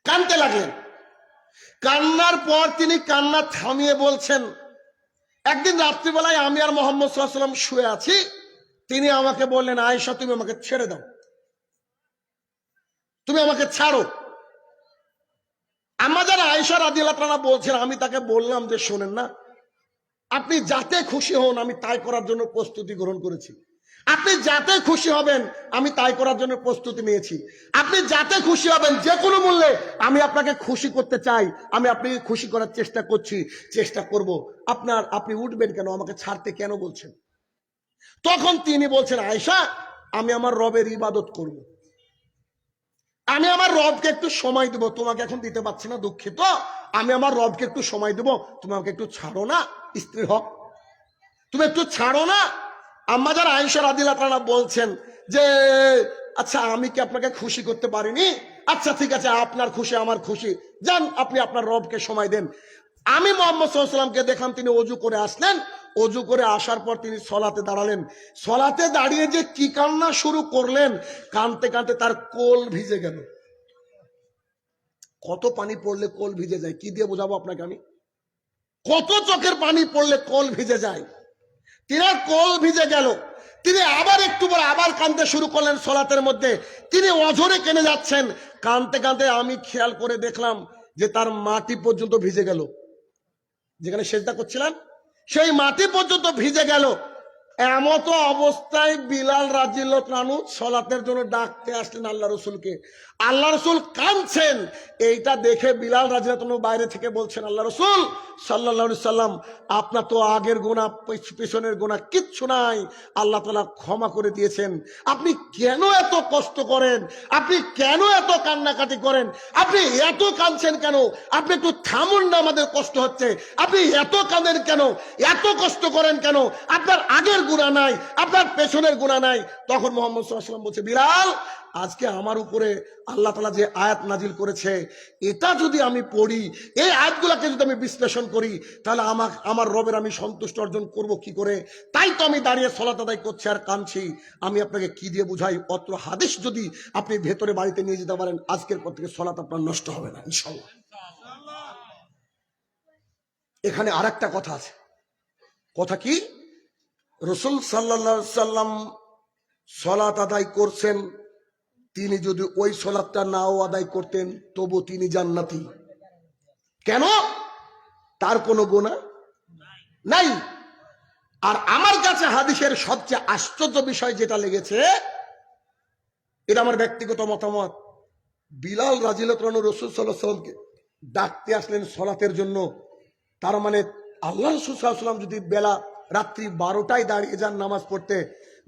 [SPEAKER 1] কাঁদতে লাগলেন। কান্নার পর তিনি কান্না থামিয়ে বলছেন, একদিন রাত্রিবেলায় আমি আর মুহাম্মদ সাল্লাল্লাহু আলাইহি ওয়াসাল্লাম শুয়ে আছি, তিনি আমাকে বললেন, আয়েশা তুমি আমাকে ছেড়ে দাও, তুমি আমাকে ছাড়ো। আম্মাজান আয়েশা রাদিয়াল্লাহু তাআলা বলছেন, আমি তাকে বললাম যে শোনেন না, আপনি যাতে খুশি হন আমি তাই করার জন্য প্রস্তুতি গ্রহণ করেছি। আপনি যাতে খুশি হবেন আমি তাই করার জন্য প্রস্তুতি নিয়েছি। আপনি যাতে খুশি হবেন, যে কোনো মূল্যে আমি আপনাকে খুশি করতে চাই, আমি আপনাকে খুশি করার চেষ্টা করছি, চেষ্টা করব। আপনি উঠবেন কেন? আমাকে ছাড়তে কেন বলছেন? তখন তিনি বলছেন, আয়েশা, আমি আমার রবের ইবাদত করব, আমি আমার রবকে একটু সময় দেব, তোমাকে এখন দিতে পারছি না, দুঃখিত। আমি আমার রবকে একটু সময় দেব, তুমি আমাকে একটু ছাড়ো না, স্ত্রী হক, তুমি একটু ছাড়ো না। আম্মাজান আয়েশা রাদিয়াল্লাহু তাআলা বলছেন যে আচ্ছা, আমি কি আপনাকে খুশি করতে পারিনি? আচ্ছা ঠিক আছে, আপনার খুশি আমার খুশি, যান আপনি আপনার রবকে সময় দেন। আমি মুহাম্মদ সাল্লাল্লাহু আলাইহি ওয়াসাল্লামকে দেখলাম তিনি ওযু করে আসলেন। ওযু করে আসার পর তিনি সলাতে দাঁড়ালেন। সলাতে দাঁড়িয়ে যে কি কান্না শুরু করলেন, কাঁদতে কাঁদতে তার কোল ভিজে গেল। কত পানি পড়লে কোল ভিজে যায়, কি দিয়ে বোঝাবো আপনাকে আমি? কত চোখের পানি পড়লে কোল ভিজে যায়। তিনার কোল ভিজে গেল। তিনি আবার একটু পরে আবার কাঁদতে শুরু করলেন সলাতের মধ্যে। তিনি অঝরে কেঁদে যাচ্ছেন। কাঁদতে কাঁদতে আমি খেয়াল করে দেখলাম যে তার মাটি পর্যন্ত ভিজে গেল, যেখানে সেজদা করছিলেন সেই মাটি পর্যন্ত ভিজে গেল। এমতো অবস্থায় বিলাল রাদিয়াল্লাহু আনহু সলাতের জন্য ডাকতে আসলেন আল্লাহ রসুলকে। আল্লাহ রসুল কাঁদছেন, এইটা দেখে বিলাল রাদিয়াল্লাহু আনহু বাইরে থেকে বলছেন, আল্লাহ রসুল সাল্লাল্লাহু আলাইহি সাল্লাম, আপনার তো আগের গুনাহ পিছনের গুনাহ কিচ্ছু নাই, আল্লাহ তাআলা ক্ষমা করে দিয়েছেন। আপনি কেন এত কষ্ট করেন? আপনি কেন এত কান্নাকাটি করেন? আপনি এত কাঁদছেন কেন? আপনি একটু থামুন না, আমাদের কষ্ট হচ্ছে। আপনি এত কাঁদেন কেন? এত কষ্ট করেন কেন? আপনার আগের গুনাহ নাই, আপনার পেছনের গুনাহ নাই। তখন মুহাম্মদ সাল্লাল্লাহু আলাইহি ওয়াসাল্লাম বলছে, বিলাল, আজকে আমার উপরে আল্লাহ তাআলা যে আয়াত নাজিল করেছে, এটা যদি আমি পড়ি, এই আয়াতগুলোকে যদি আমি বিশ্লেষণ করি, তাহলে আমার রবের আমি সন্তুষ্ট অর্জন করব কি করে? তাই তো আমি দাঁড়িয়ে সালাত আদায় করছি আর কাঁদছি। আমি আপনাকে কি দিয়ে বুঝাই? অত্র হাদিস যদি আপনি ভেতরে বাড়িতে নিয়ে যেতে পারেন, আজকের পর থেকে সালাত আপনার নষ্ট হবে না ইনশাআল্লাহ। এখানে আরেকটা কথা আছে। কথা কি? রাসূল সাল্লাল্লাহু আলাইহি সাল্লাম সলাত আদায় করছেন, তিনি যদি ওই সলাতটা নাও আদায় করতেন তবু তিনি জান্নাতি। কেন? তার কোনো গুনাহ নাই। আর আমার কাছে হাদিসের সবচেয়ে আশ্চর্য বিষয় যেটা লেগেছে, এটা আমার ব্যক্তিগত মতামত, বিলাল রাদিয়াল্লাহু তাআলা রাসূল সাল্লাল্লাহু আলাইহি ওয়াসাল্লামকে ডাকতে আসলেন সলাতের জন্য। তার মানে আল্লাহ রাসূল সাল্লাল্লাহু আলাইহি ওয়াসাল্লাম যদি বেলা রাত্রি 12টায় দাঁড়িয়ে যান নামাজ পড়তে,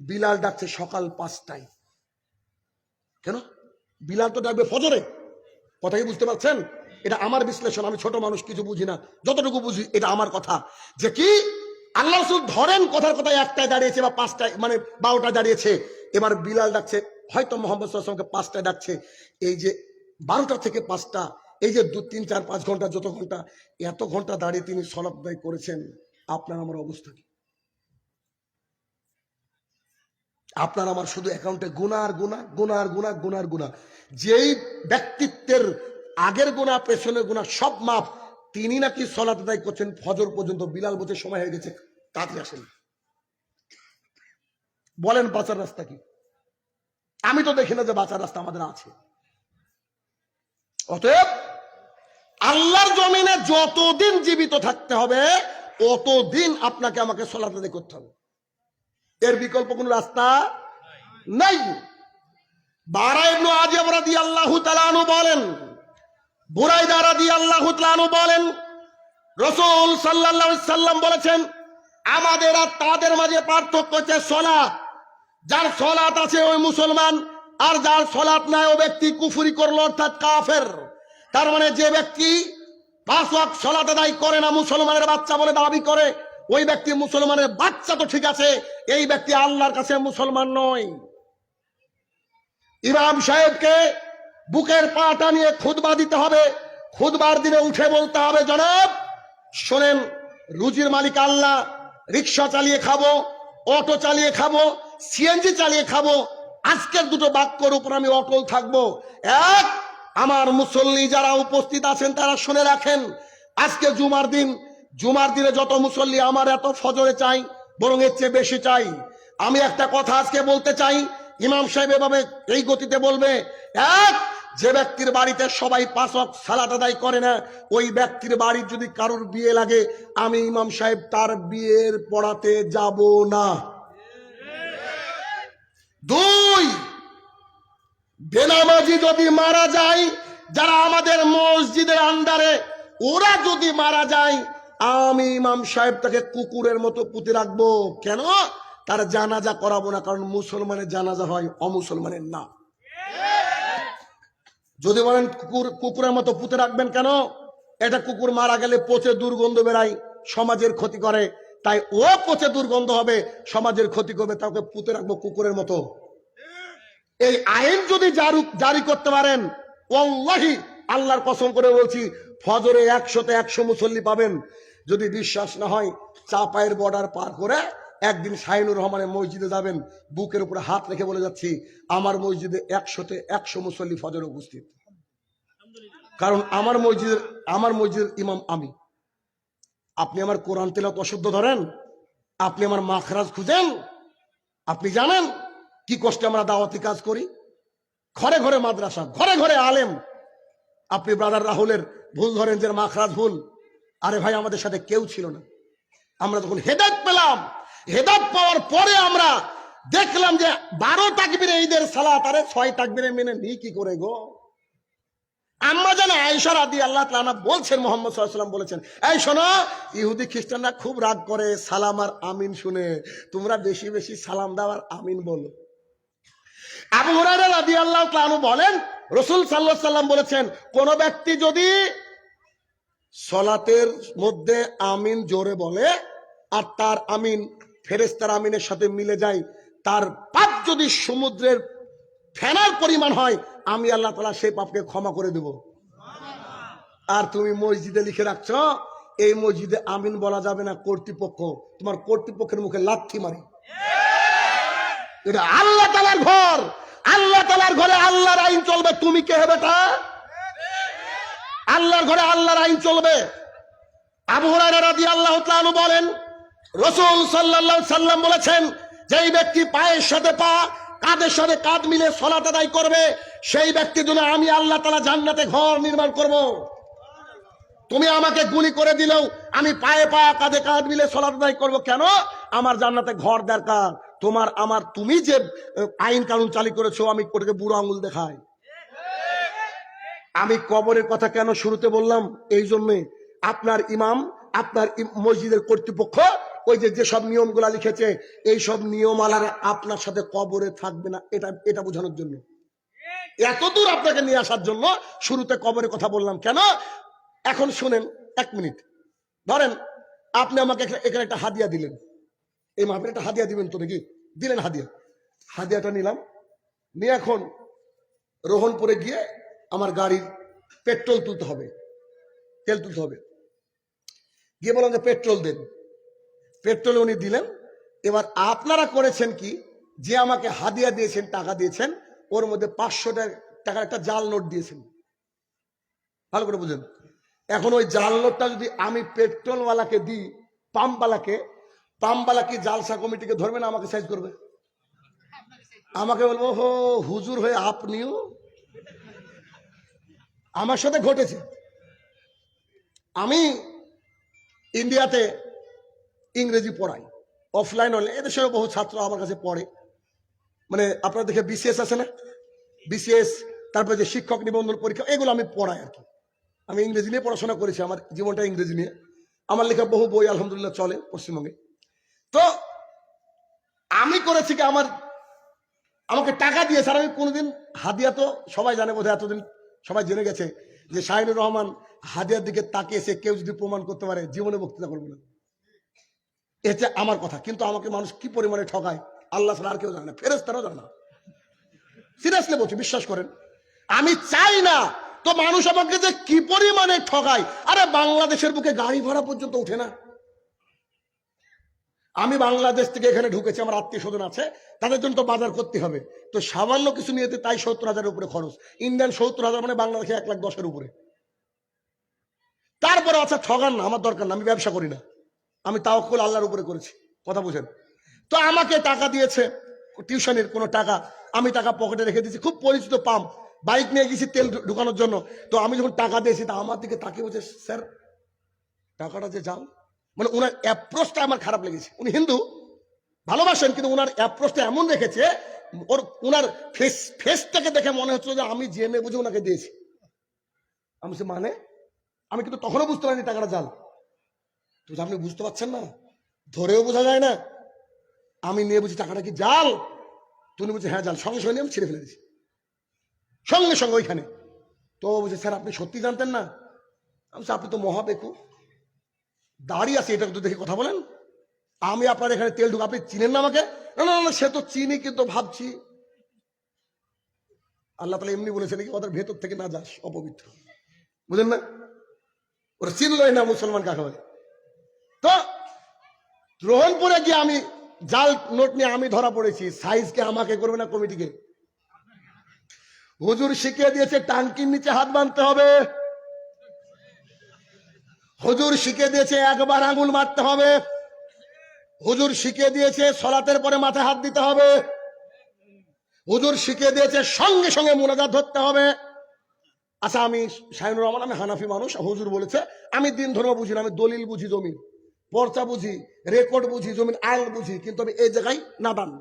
[SPEAKER 1] বিলাল ডাকছে সকাল 5টায়। কেন? বিলাল তো ডাকবে ফজরে। কথা কি বুঝতে পারছেন? এটা আমার বিশ্লেষণ, আমি ছোট মানুষ, কিছু বুঝি না, যতটুকু বুঝি এটা আমার কথা। যে কি আল্লাহ রাসূল ধরেন কথার কথা 1টায় দাঁড়িয়েছে বা 5টায়, মানে 12টায় দাঁড়িয়েছে, এবার বিলাল ডাকছে, হয়তো মোহাম্মদ সাল্লাল্লাহু আলাইহি ওয়াসাল্লামকে 5টায় ডাকছে। এই যে 12টা থেকে 5টা, এই যে 2, 3, 4, 5 ঘন্টা, যত ঘন্টা, এত ঘন্টা দাঁড়িয়ে তিনি সালাত আদায় করেছেন। আপনার আমার অবস্থা কি? আপনার আমার শুধু অ্যাকাউন্টে গুনার গুনাহ, গুনার গুনাহ, গুনার গুনাহ। যেই ব্যক্তিত্বের আগের গুনাহ পেছনের গুনাহ সব মাপ, তিনি নাকি সালাত আদায় করছেন ফজর পর্যন্ত। বিলাল বলছে সময় হয়ে গেছে, তাড়াতাড়ি আসেন। বলেন বাঁচার রাস্তা কি? আমি তো দেখি না যে বাঁচার রাস্তা আমাদের আছে। অতএব আল্লাহর জমিনে যতদিন জীবিত থাকতে হবে ততদিন আপনাকে আমাকে সালাত আদায় করতে হবে, এর বিকল্প কোন রাস্তা নাই। বারা ইবনে আযিব রাদিয়াল্লাহু তাআলা আনহু বলেন, বুরাইদা রাদিয়াল্লাহু তাআলা আনহু বলেন, রাসূল সাল্লাল্লাহু আলাইহি সাল্লাম বলেছেন, আমাদের আর তাদের মাঝে পার্থক্য হচ্ছে সালাত। যার সালাত আছে ওই মুসলমান, আর যার সালাত নাই ও ব্যক্তি কুফরি করলো, অর্থাৎ কাফের। তার মানে যে ব্যক্তি 5 ওয়াক্ত সালাত আদায় করে না, মুসলমানের বাচ্চা বলে দাবি করে, ওই ব্যক্তি মুসলমানের বাচ্চা তো ঠিক আছে, এই ব্যক্তি আল্লাহর কাছে মুসলমান নয়। ইমাম সাহেবকে বুকের পাটা নিয়ে খুতবা দিতে হবে, খুতবার দিনে উঠে বলতে হবে, জনাব শোনেন, রুজির মালিক আল্লাহ, রিক্সা চালিয়ে খাবো, অটো চালিয়ে খাবো, সিএনজি চালিয়ে খাবো, আজকের দুটো বাক্যর উপর আমি অটল থাকবো। এক, আমার মুসল্লি যারা উপস্থিত আছেন তারা শুনে রাখেন, আজকে জুমার দিন, জুমার দিনে যত মুসল্লি আমার এত ফজরে চাই, বরং এর চেয়ে বেশি চাই। আমি একটা কথা আজকে বলতে চাই, ইমাম সাহেব এভাবে এই গতিতে বলবে, এক, যে ব্যক্তির বাড়িতে সবাই 5 ওয়াক্ত সালাত আদায় করে না, ওই ব্যক্তির বাড়ির যদি কারোর বিয়ে লাগে, আমি ইমাম সাহেব তার বিয়ের পড়াতে যাব না। 2, বেনামাজি যদি মারা যায়, যারা আমাদের মসজিদের আন্ডারে, ওরা যদি মারা যায়, আমি ইমাম সাহেব তাকে কুকুরের মতো পুঁতে রাখবো। কেন? তার জানাজা করাবো না, কারণ মুসলমানের জানাজা হয়, অমুসলমানের না। যদি বলেন কুকুরের মতো পুঁতে রাখবেন কেন? এটা কুকুর মারা গেলে পচে দুর্গন্ধ বেরায়, সমাজের ক্ষতি করে, তাই ও পচে দুর্গন্ধ হবে, সমাজের ক্ষতি করবে, তাকে পুঁতে রাখবো কুকুরের মতো। এই আইন যদি জারি করতে পারেন, ওয়াল্লাহি আল্লাহর কসম করে বলছি, ফজরে 100তে 100 মুসল্লি পাবেন। যদি বিশ্বাস না হয়, চাপায়ের বর্ডার পার করে একদিন শাহিনুর রহমানের মসজিদে যাবেন, বুকের উপরে হাত রেখে বলে যাচ্ছি, আমার মসজিদে 100তে 100 মুসল্লি ফজরে উপস্থিত। কারণ আমার মসজিদের ইমাম আমি। আপনি আমার কোরআন তেলাওয়াত অশুদ্ধ ধরেন, আপনি আমার মাখরাজ খুঁজেন, আপনি জানেন কি কষ্টে আমরা দাওয়াতি কাজ করি। ঘরে ঘরে মাদ্রাসা, ঘরে ঘরে আলেম। আপনি ব্রাদার রাহুলের ভুল ধরেন যে মাখরাজ ভুল। আরে ভাই, আমাদের সাথে কেউ ছিল না। আমরা যখন হেদায়েত পেলাম, হেদায়েত পাওয়ার পরে আমরা দেখলাম যে 12 তাকবীরে ঈদের সালাত, আরে 6 তাকবীরে মেনে নি কি করে গো? আম্মা জান আয়েশা রাদিয়াল্লাহু তাআলা বলছেন, মুহাম্মদ সাল্লাল্লাহু আলাইহি ওয়াসাল্লাম বলেছেন, এই শোনো, ইহুদি খ্রিস্টানরা খুব রাগ করে সালাম আর আমিন শুনে, তোমরা বেশি বেশি সালাম দাও আর আমিন বলো। আবু হুরায়রা রাদিয়াল্লাহু তাআলা আনহু বলেন, রাসূল সাল্লাল্লাহু আলাইহি ওয়াসাল্লাম বলেছেন, কোন ব্যক্তি যদি সালাতের মধ্যে আমিন জোরে বলে আর তার আমিন ফেরেশতার আমিনের সাথে মিলে যায়, তার পাপ যদি সমুদ্রের ফেনার পরিমাণ হয়, আমি আল্লাহ তাআলা সেই পাপকে ক্ষমা করে দেব। আর তুমি মসজিদে লিখে রাখছো, এই মসজিদে আমিন বলা যাবে না, কর্তৃপক্ষ, তোমার কর্তৃপক্ষের মুখে লাথি মারি। এটা আল্লাহ তাআলার ঘর, আল্লাহ তাআলার ঘরে আল্লাহর আইন চলবে। তুমি কে হবে তা? আল্লাহর ঘরে আল্লাহর আইন চলবে। আবু হুরায়রা রাদিয়াল্লাহু তাআলা আনহু বলেন, রাসূল সাল্লাল্লাহু আলাইহি সাল্লাম বলেছেন, যেই ব্যক্তি পায়ের সাথে পা, কাঁধের সাথে কাঁধ মিলে সালাত আদায় করবে, সেই ব্যক্তির জন্য আমি আল্লাহ তাআলা জান্নাতে ঘর নির্মাণ করব। তুমি আমাকে গুলি করে দিলেও আমি পায়ে পায়ে কাঁধে কাঁধ মিলে সালাত আদায় করব। কেন? আমার জান্নাতে ঘর দরকার। তোমার আমার তুমি যে আইন কানুন চালু করেছো, আমি কোর্টকে বুড়ো আঙুল দেখাই। আমি কবরের কথা কেন শুরুতে বললাম? এই জন্যে আপনার ইমাম, আপনার মসজিদের কর্তৃপক্ষ ওই যে সব নিয়মগুলা লিখেছে, এই সব নিয়ম আলাদা আপনার সাথে কবরে থাকবে না, এটা বোঝানোর জন্য, এতদূর আপনাকে নিয়ে আসার জন্য শুরুতে কবরের কথা বললাম। কেন? এখন শুনেন, 1 মিনিট। ধরেন আপনি আমাকে এখানে একটা হাদিয়া দিলেন, এই মাহফিলে একটা হাদিয়া দিবেন তো নাকি? দিলেন হাদিয়া, হাদিয়াটা নিলাম, নিয়ে এখন রোহনপুরে গিয়ে আমার গাড়ির পেট্রোল তুলতে হবে, তেল তুলতে হবে। গিয়ে বললাম যে পেট্রোল দেন, পেট্রোল উনি দিলেন। এবার আপনারা করেছেন কি, যে আমাকে হাদিয়া দিয়েছেন, টাকা দিয়েছেন, ওর মধ্যে 500 টাকার একটা জাল নোট দিয়েছেন। ভালো করে বুঝেন। এখন ওই জাল নোটটা যদি আমি পেট্রোলওয়ালাকে দিই, পাম্পওয়ালা কি জালসা কমিটিকে ধরবে না আমাকে সাইজ করবে? আমাকে বলবো, হো হুজুর হয়ে আপনিও। আমার সাথে ঘটেছে। আমি ইন্ডিয়াতে ইংরেজি পড়াই, অফলাইন অনলাইন, এদেশেরও বহু ছাত্র আমার কাছে পড়ে। মানে আপনারা দেখে বিসিএস আছে না, বিসিএস, তারপরে যে শিক্ষক নিবন্ধন পরীক্ষা, এগুলো আমি পড়াই আর কি। আমি ইংরেজি নিয়ে পড়াশোনা করেছি, আমার জীবনটা ইংরেজি নিয়ে। আমার লেখা বহু বই আলহামদুলিল্লাহ চলে পশ্চিমবঙ্গে। তো আমি করেছি কি, আমাকে টাকা দিয়েছে। আর আমি কোনোদিন হাদিয়া, তো সবাই জানে বোধহয়, এতদিন সবাই জেনে গেছে যে শাহিনুর রহমান হাদিয়ার দিকে তাকিয়েছে, কেউ যদি প্রমাণ করতে পারে জীবনে বক্তৃতা করবো না। এটা আমার কথা। কিন্তু আমাকে মানুষ কি পরিমাণে ঠকায় আল্লাহ ছাড়া আর কেউ জানে না, ফেরেশতারাও জানে না। সিরিয়াসলি বলছি, বিশ্বাস করেন। আমি চাই না তো মানুষ আমাকে যে কি পরিমাণে ঠকায়। আরে বাংলাদেশের বুকে গাড়ি ভাড়া পর্যন্ত ওঠে না। আমি বাংলাদেশ থেকে এখানে ঢুকেছি, আমার আত্মীয় স্বজন আছে, তাদের জন্য তো বাজার করতে হবে। তো সামান্য কিছু নিয়ে তাই 70,000-এর উপরে খরচ। ইন্ডিয়ান 70,000 মানে বাংলাদেশে 1,10,000-এর উপরে। তারপরে আচ্ছা ঠগান না, আমার দরকার না, আমি ব্যবসা করি না, আমি তাওয়াক্কুল আল্লাহর উপরে করেছি। কথা বুঝেন? তো আমাকে টাকা দিয়েছে, টিউশনের কোনো টাকা, আমি টাকা পকেটে রেখে দিয়েছি। খুব পরিচিত পাম্প, বাইক নিয়ে গেছি তেল ঢুকানোর জন্য। তো আমি যখন টাকা দিয়েছি, তা আমার দিকে তাকিয়ে বলছে, স্যার টাকাটা যে যাও। মানে ওনার অ্যাপ্রোচটা আমার খারাপ লেগেছে। উনি হিন্দু, ভালোবাসেন, কিন্তু ওনার অ্যাপ্রোচটা এমন রেখেছে, ওনার ফেসটাকে দেখে মনে হচ্ছে যে আমি জেনে বুঝে ওনাকে দিয়েছি। আমি মানে আমি কিন্তু তখনও বুঝতে পারিনি টাকাটা জাল। তো আপনি বুঝতে পারছেন না, ধরেও বোঝা যায় না। আমি নিয়ে বুঝি টাকাটা কি জাল। তুমি বুঝি হ্যাঁ জাল। সঙ্গে সঙ্গে আমি ছিঁড়ে ফেলে দিয়েছি, সঙ্গে সঙ্গে ওইখানে। তো বলছে, স্যার আপনি সত্যি জানতেন না? আমি আপনি তো মহাবেকু, দাঁড়িয়ে আছে, এটা তো দেখে কথা বলেন। আমি আপনার এখানে তেল ঢুক, আপনি চিনেন না আমাকে? না না না, সে তো চিনি, কিন্তু ভাবছি। আল্লাহ তাআলা এমনি বলেছে নাকি, ওদের ভেতর থেকে না যাস, অপবিত্র। বুঝলেন না? ওরা চিনলই না মুসলমান কাকে বলে। তো রোহনপুরে গিয়ে আমি জাল নোট নিয়ে আমি ধরা পড়েছি। সাইজকে আমাকে করবে না, কমিটিকে। হুজুর শিখিয়ে দিয়েছে টাঙ্কির নিচে হাত বাঁধতে হবে। হুজুর শিখিয়ে দিয়েছে একবার আঙুল মারতে হবে। হুজুর শিখিয়ে দিয়েছে সলাতের পরে মাথায় হাত দিতে হবে। হুজুর শিখিয়ে দিয়েছে সঙ্গে সঙ্গে মুনাজাত ধরতে হবে। আচ্ছা, আমি শাহিনুর রহমান, আমি হানাফি মানুষ। হুজুর বলেছে, আমি দিন ধর্ম বুঝি না, আমি দলিল বুঝি, জমিন পর্চা বুঝি, রেকর্ড বুঝি, জমিন আইন বুঝি, কিন্তু আমি এই জায়গায় নাদান।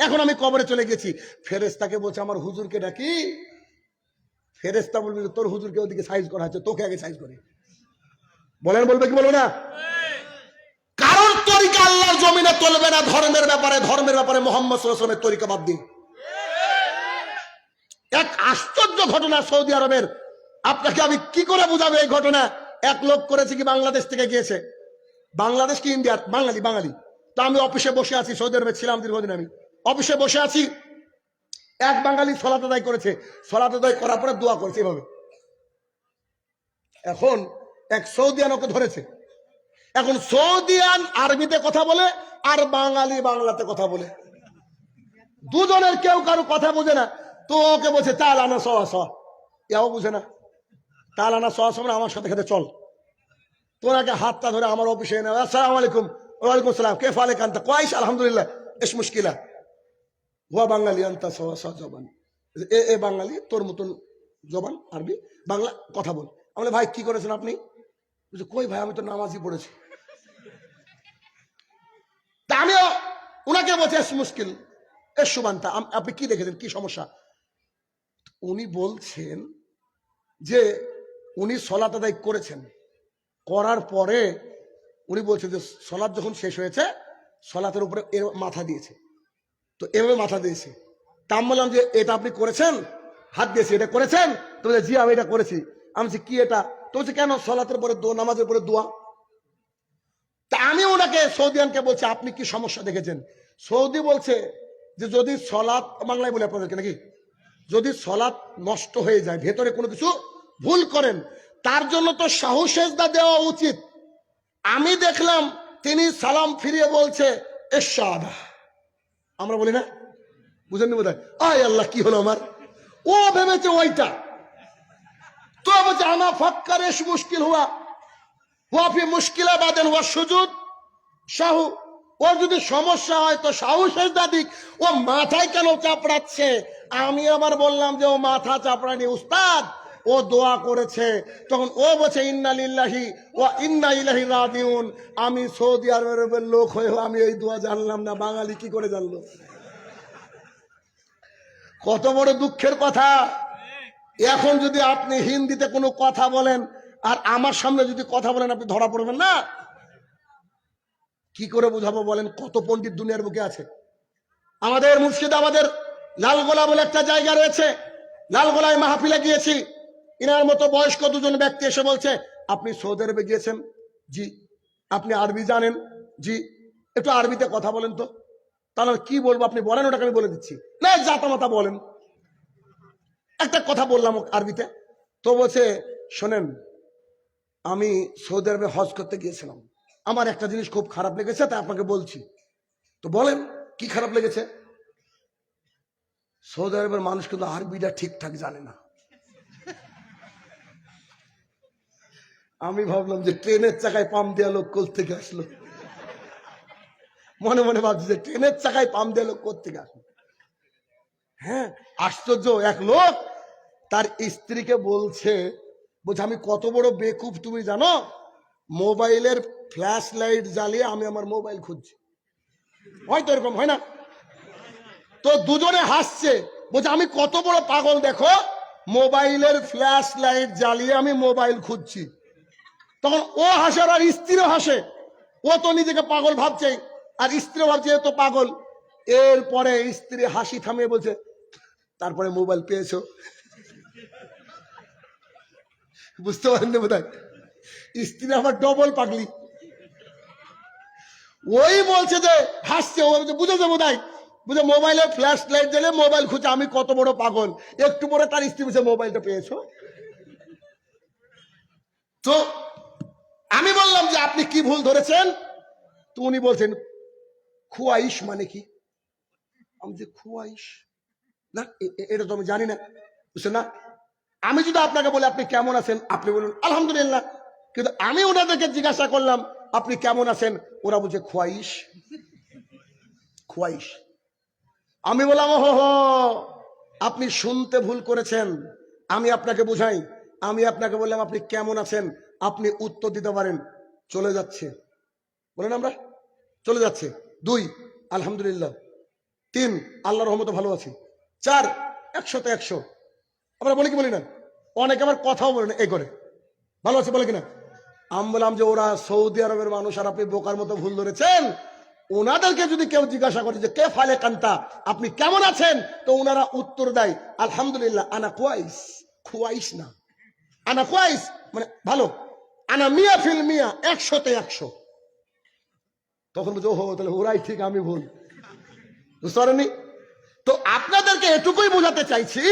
[SPEAKER 1] এখন আমি কবরে চলে গেছি, ফেরেশতাকে বলছে আমার হুজুরকে ডাকি। ফেরেশতা বলবে, তোর হুজুরকে ওদিকে সাইজ করা হচ্ছে, তোকে আগে সাইজ করে। বলেন, বলবে কি বলবো না? কারণ তরিকা আল্লাহর জমিনে চলবে না। ধর্মের ব্যাপারে মুহাম্মদ সাল্লাল্লাহু আলাইহি ওয়াসাল্লামের তরিকা বাদ দিন। এক আশ্চর্য ঘটনা সৌদি আরবের, আপনাকে আমি কি করে বুঝাবো এই ঘটনা। এক লোক করেছে কি, বাংলাদেশ থেকে গিয়েছে। বাংলাদেশ কি ইন্ডিয়ার? বাঙালি। তো আমি অফিসে বসে আছি, সৌদি আরবে ছিলাম দীর্ঘদিন। আমি অফিসে বসে আছি, এক বাঙালি সলাত আদায় করেছে। সলাত আদায় করার পরে দোয়া করেছে এভাবে। এখন এক সৌদিয়ান ওকে ধরেছে। এখন সৌদিয়ান আরবিতে কথা বলে, আর বাঙালি বাংলাতে কথা বলে। দুজনের কেউ কারো কথা বোঝে না। তো ওকে বলছে তাল আনা সওয়া সওয়া, এও বুঝে না। তাল আনা সওয়া সওয়া, আমার সাথে সাথে চল। তোনাকে হাতটা ধরে আমার অফিসে এনে, আসসালামু আলাইকুম। ওয়ালাইকুম আসসালাম, কেফ আলাইক আনতা? কয়েস আলহামদুলিল্লাহ। এস মুশকিলা? হুয়া বাঙালি আন্তা জবান, এ বাঙালি তোর মতন জবান আরবি বাংলা কথা বল। আমরা ভাই কি করেছেন আপনি? কই ভাই আমি তো নামাজই পড়েছি। তা আমিও উনাকে বলছি এস মুশকিল এস সুবান্তা, আপনি কি দেখেছেন, কি সমস্যা? উনি বলছেন যে উনি সলাত আদায় করেছেন, করার পরে উনি বলছেন যে সলাৎ যখন শেষ হয়েছে সলাতের উপরে এর মাথা দিয়েছে, তো এভাবে মাথা দিয়েছে। তা আমি বললাম যে এটা আপনি করেছেন, হাত দিয়েছি, এটা করেছেন? তো বলে জি আমি এটা করেছি। আমি বলছি কি এটা? তো বলছে কেন, সলাতের পরে দোয়া, নামাজের পরে দোয়া। তা আমি ওনাকে সৌদিয়ানকে বলছি আপনি কি সমস্যা দেখেছেন? সৌদি বলছে যে যদি সলাৎ, বাংলায় বলে আপনাদেরকে নাকি, যদি সলাৎ নষ্ট হয়ে যায়, ভেতরে কোনো কিছু ভুল করেন, তার জন্য তো সাহু সেজদা দেওয়া উচিত। আমি দেখলাম তিনি সালাম ফিরিয়ে বলছে এরশাদা, আমরা বলি না, বুঝেননি বোধ হয়, আয় আল্লাহ কি হলো আমার, ও ভেবেছে ওইটা। তো বলছে আনা ফাক্কার এস মুশকিল হুয়া হুয়াফি মুশকিলা বাদেন হুয়া সুজুদ শাহু, ও যদি সমস্যা হয় তো শাহু সেজদা দিক, ও মাথায় কেন চাপড়াচ্ছে? আমি আবার বললাম যে ও মাথা চাপড়ানি উস্তাদ, ও দোয়া করেছে। তখন ও বলছে ইন্না লিল্লাহি ওয়া ইন্না ইলাইহি রাজিউন, আমি সৌদি আরবের লোক হয়েও আমি এই দোয়া জানলাম না, বাঙালি কি করে জানলো? কত বড় দুঃখের কথা। এখন যদি আপনি হিন্দিতে কোনো কথা বলেন আর আমার সামনে যদি কথা বলেন, আপনি ধরা পড়বেন না। কি করে বুঝাবো বলেন? কত পণ্ডিত দুনিয়ার বুকে আছে। আমাদের মুর্শিদাবাদের লালগোলা বলে একটা জায়গা রয়েছে, লালগোলায় মাহফিলে গিয়েছি, ইনার মতো বয়স্ক দুজন ব্যক্তি এসে বলছে আপনি সৌদি আরবে গিয়েছেন? জি। আপনি আরবি জানেন? জি। একটু আরবিতে কথা বলেন তো। তাহলে কি বলবো, আপনি বলেন, ওটাকে আমি বলে দিচ্ছি। না জাতামাতা বলেন। একটা কথা বললাম আরবিতে, তো বলছে শোনেন আমি সৌদি আরবে হজ করতে গিয়েছিলাম, আমার একটা জিনিস খুব খারাপ লেগেছে, তাই আপনাকে বলছি। তো বলেন কি খারাপ লেগেছে? সৌদি আরবের মানুষ কিন্তু আরবিটা ঠিকঠাক জানে না। আমি ভাবলাম যে ট্রেনের চাকায় পাম দেওয়া লোক কোথা থেকে আসলো, মনে মনে ভাবছি যে ট্রেনের চাকায় পাম দেওয়া লোক কোথা থেকে আসলো। হ্যাঁ, আশ্চর্য। এক লোক তার স্ত্রীকে বলছে আমি কত বড় বেকুব তুমি জানো, মোবাইলের ফ্ল্যাশ লাইট জ্বালিয়ে আমি আমার মোবাইল খুঁজছি। হয়তো এরকম হয় না? তো দুজনে হাসছে, বলছে আমি কত বড় পাগল দেখো, মোবাইলের ফ্ল্যাশ লাইট জ্বালিয়ে আমি মোবাইল খুঁজছি। তখন ও হাসে আর স্ত্রীও হাসে, ও তো নিজেকে পাগল ভাবছে আর স্ত্রী ভাবছে এ তো পাগল। এরপরে স্ত্রী হাসি থামিয়ে বলছে তারপরে মোবাইল পেয়েছো? বুঝতে পারেন বোধ হয় স্ত্রী আমার ডবল পাগলি। ওই বলছে যে হাসছে, ও বুঝেছে বোধ হয়, বুঝে মোবাইলের ফ্ল্যাশ লাইট জ্বালিয়ে মোবাইল খুঁজে আমি কত বড় পাগল। একটু পরে তার স্ত্রী বলছে মোবাইলটা পেয়েছো? তো আমি বললাম যে আপনি কি ভুল ধরেছেন? তো উনি বলছেন খুয়াইশ মানে কি? আমি যে খুয়াইশ না, এটা তো আমি জানি না। বুঝছেন না? আমি যদি আপনাকে বলি আপনি কেমন আছেন, আপনি বলুন আলহামদুলিল্লাহ, কিন্তু আমি ওনাদেরকে জিজ্ঞাসা করলাম আপনি কেমন আছেন, ওরা বলছে খুয়াইশ খুয়াইশ। আমি বললাম হো হো, আপনি শুনতে ভুল করেছেন, আমি আপনাকে বুঝাই। আমি আপনাকে বললাম আপনি কেমন আছেন, আপনি উত্তর দিতে পারেন চলে যাচ্ছে, বলেন আমরা চলে যাচ্ছে। 2 আলহামদুলিল্লাহ, 3 আল্লাহর রহমতে ভালো আছি, 4 100তে 100। আমরা বলি কি বলি না? অনেকে আবার কথাও বলে না, এই করে ভালো আছে বলে কিনা। আমি বললাম যে ওরা সৌদি আরবের মানুষ আর আপনি বোকার মতো ভুল ধরেছেন। ওনাদেরকে যদি কেউ জিজ্ঞাসা করে যে কে ফালে কান্তা, আপনি কেমন আছেন, তো ওনারা উত্তর দেয় আলহামদুলিল্লাহ আনা কুয়াইস। খুয়াইশ না, আনা কুয়াইস মানে ভালো, আনা মিয়া ফিল মিয়া, 100তে 100। তখন বলছে ওহো তাহলে ওরাই ঠিক আমি ভুল। বুঝতে পারেননি? তো আপনাদেরকে এটুকুই বোঝাতে চাইছি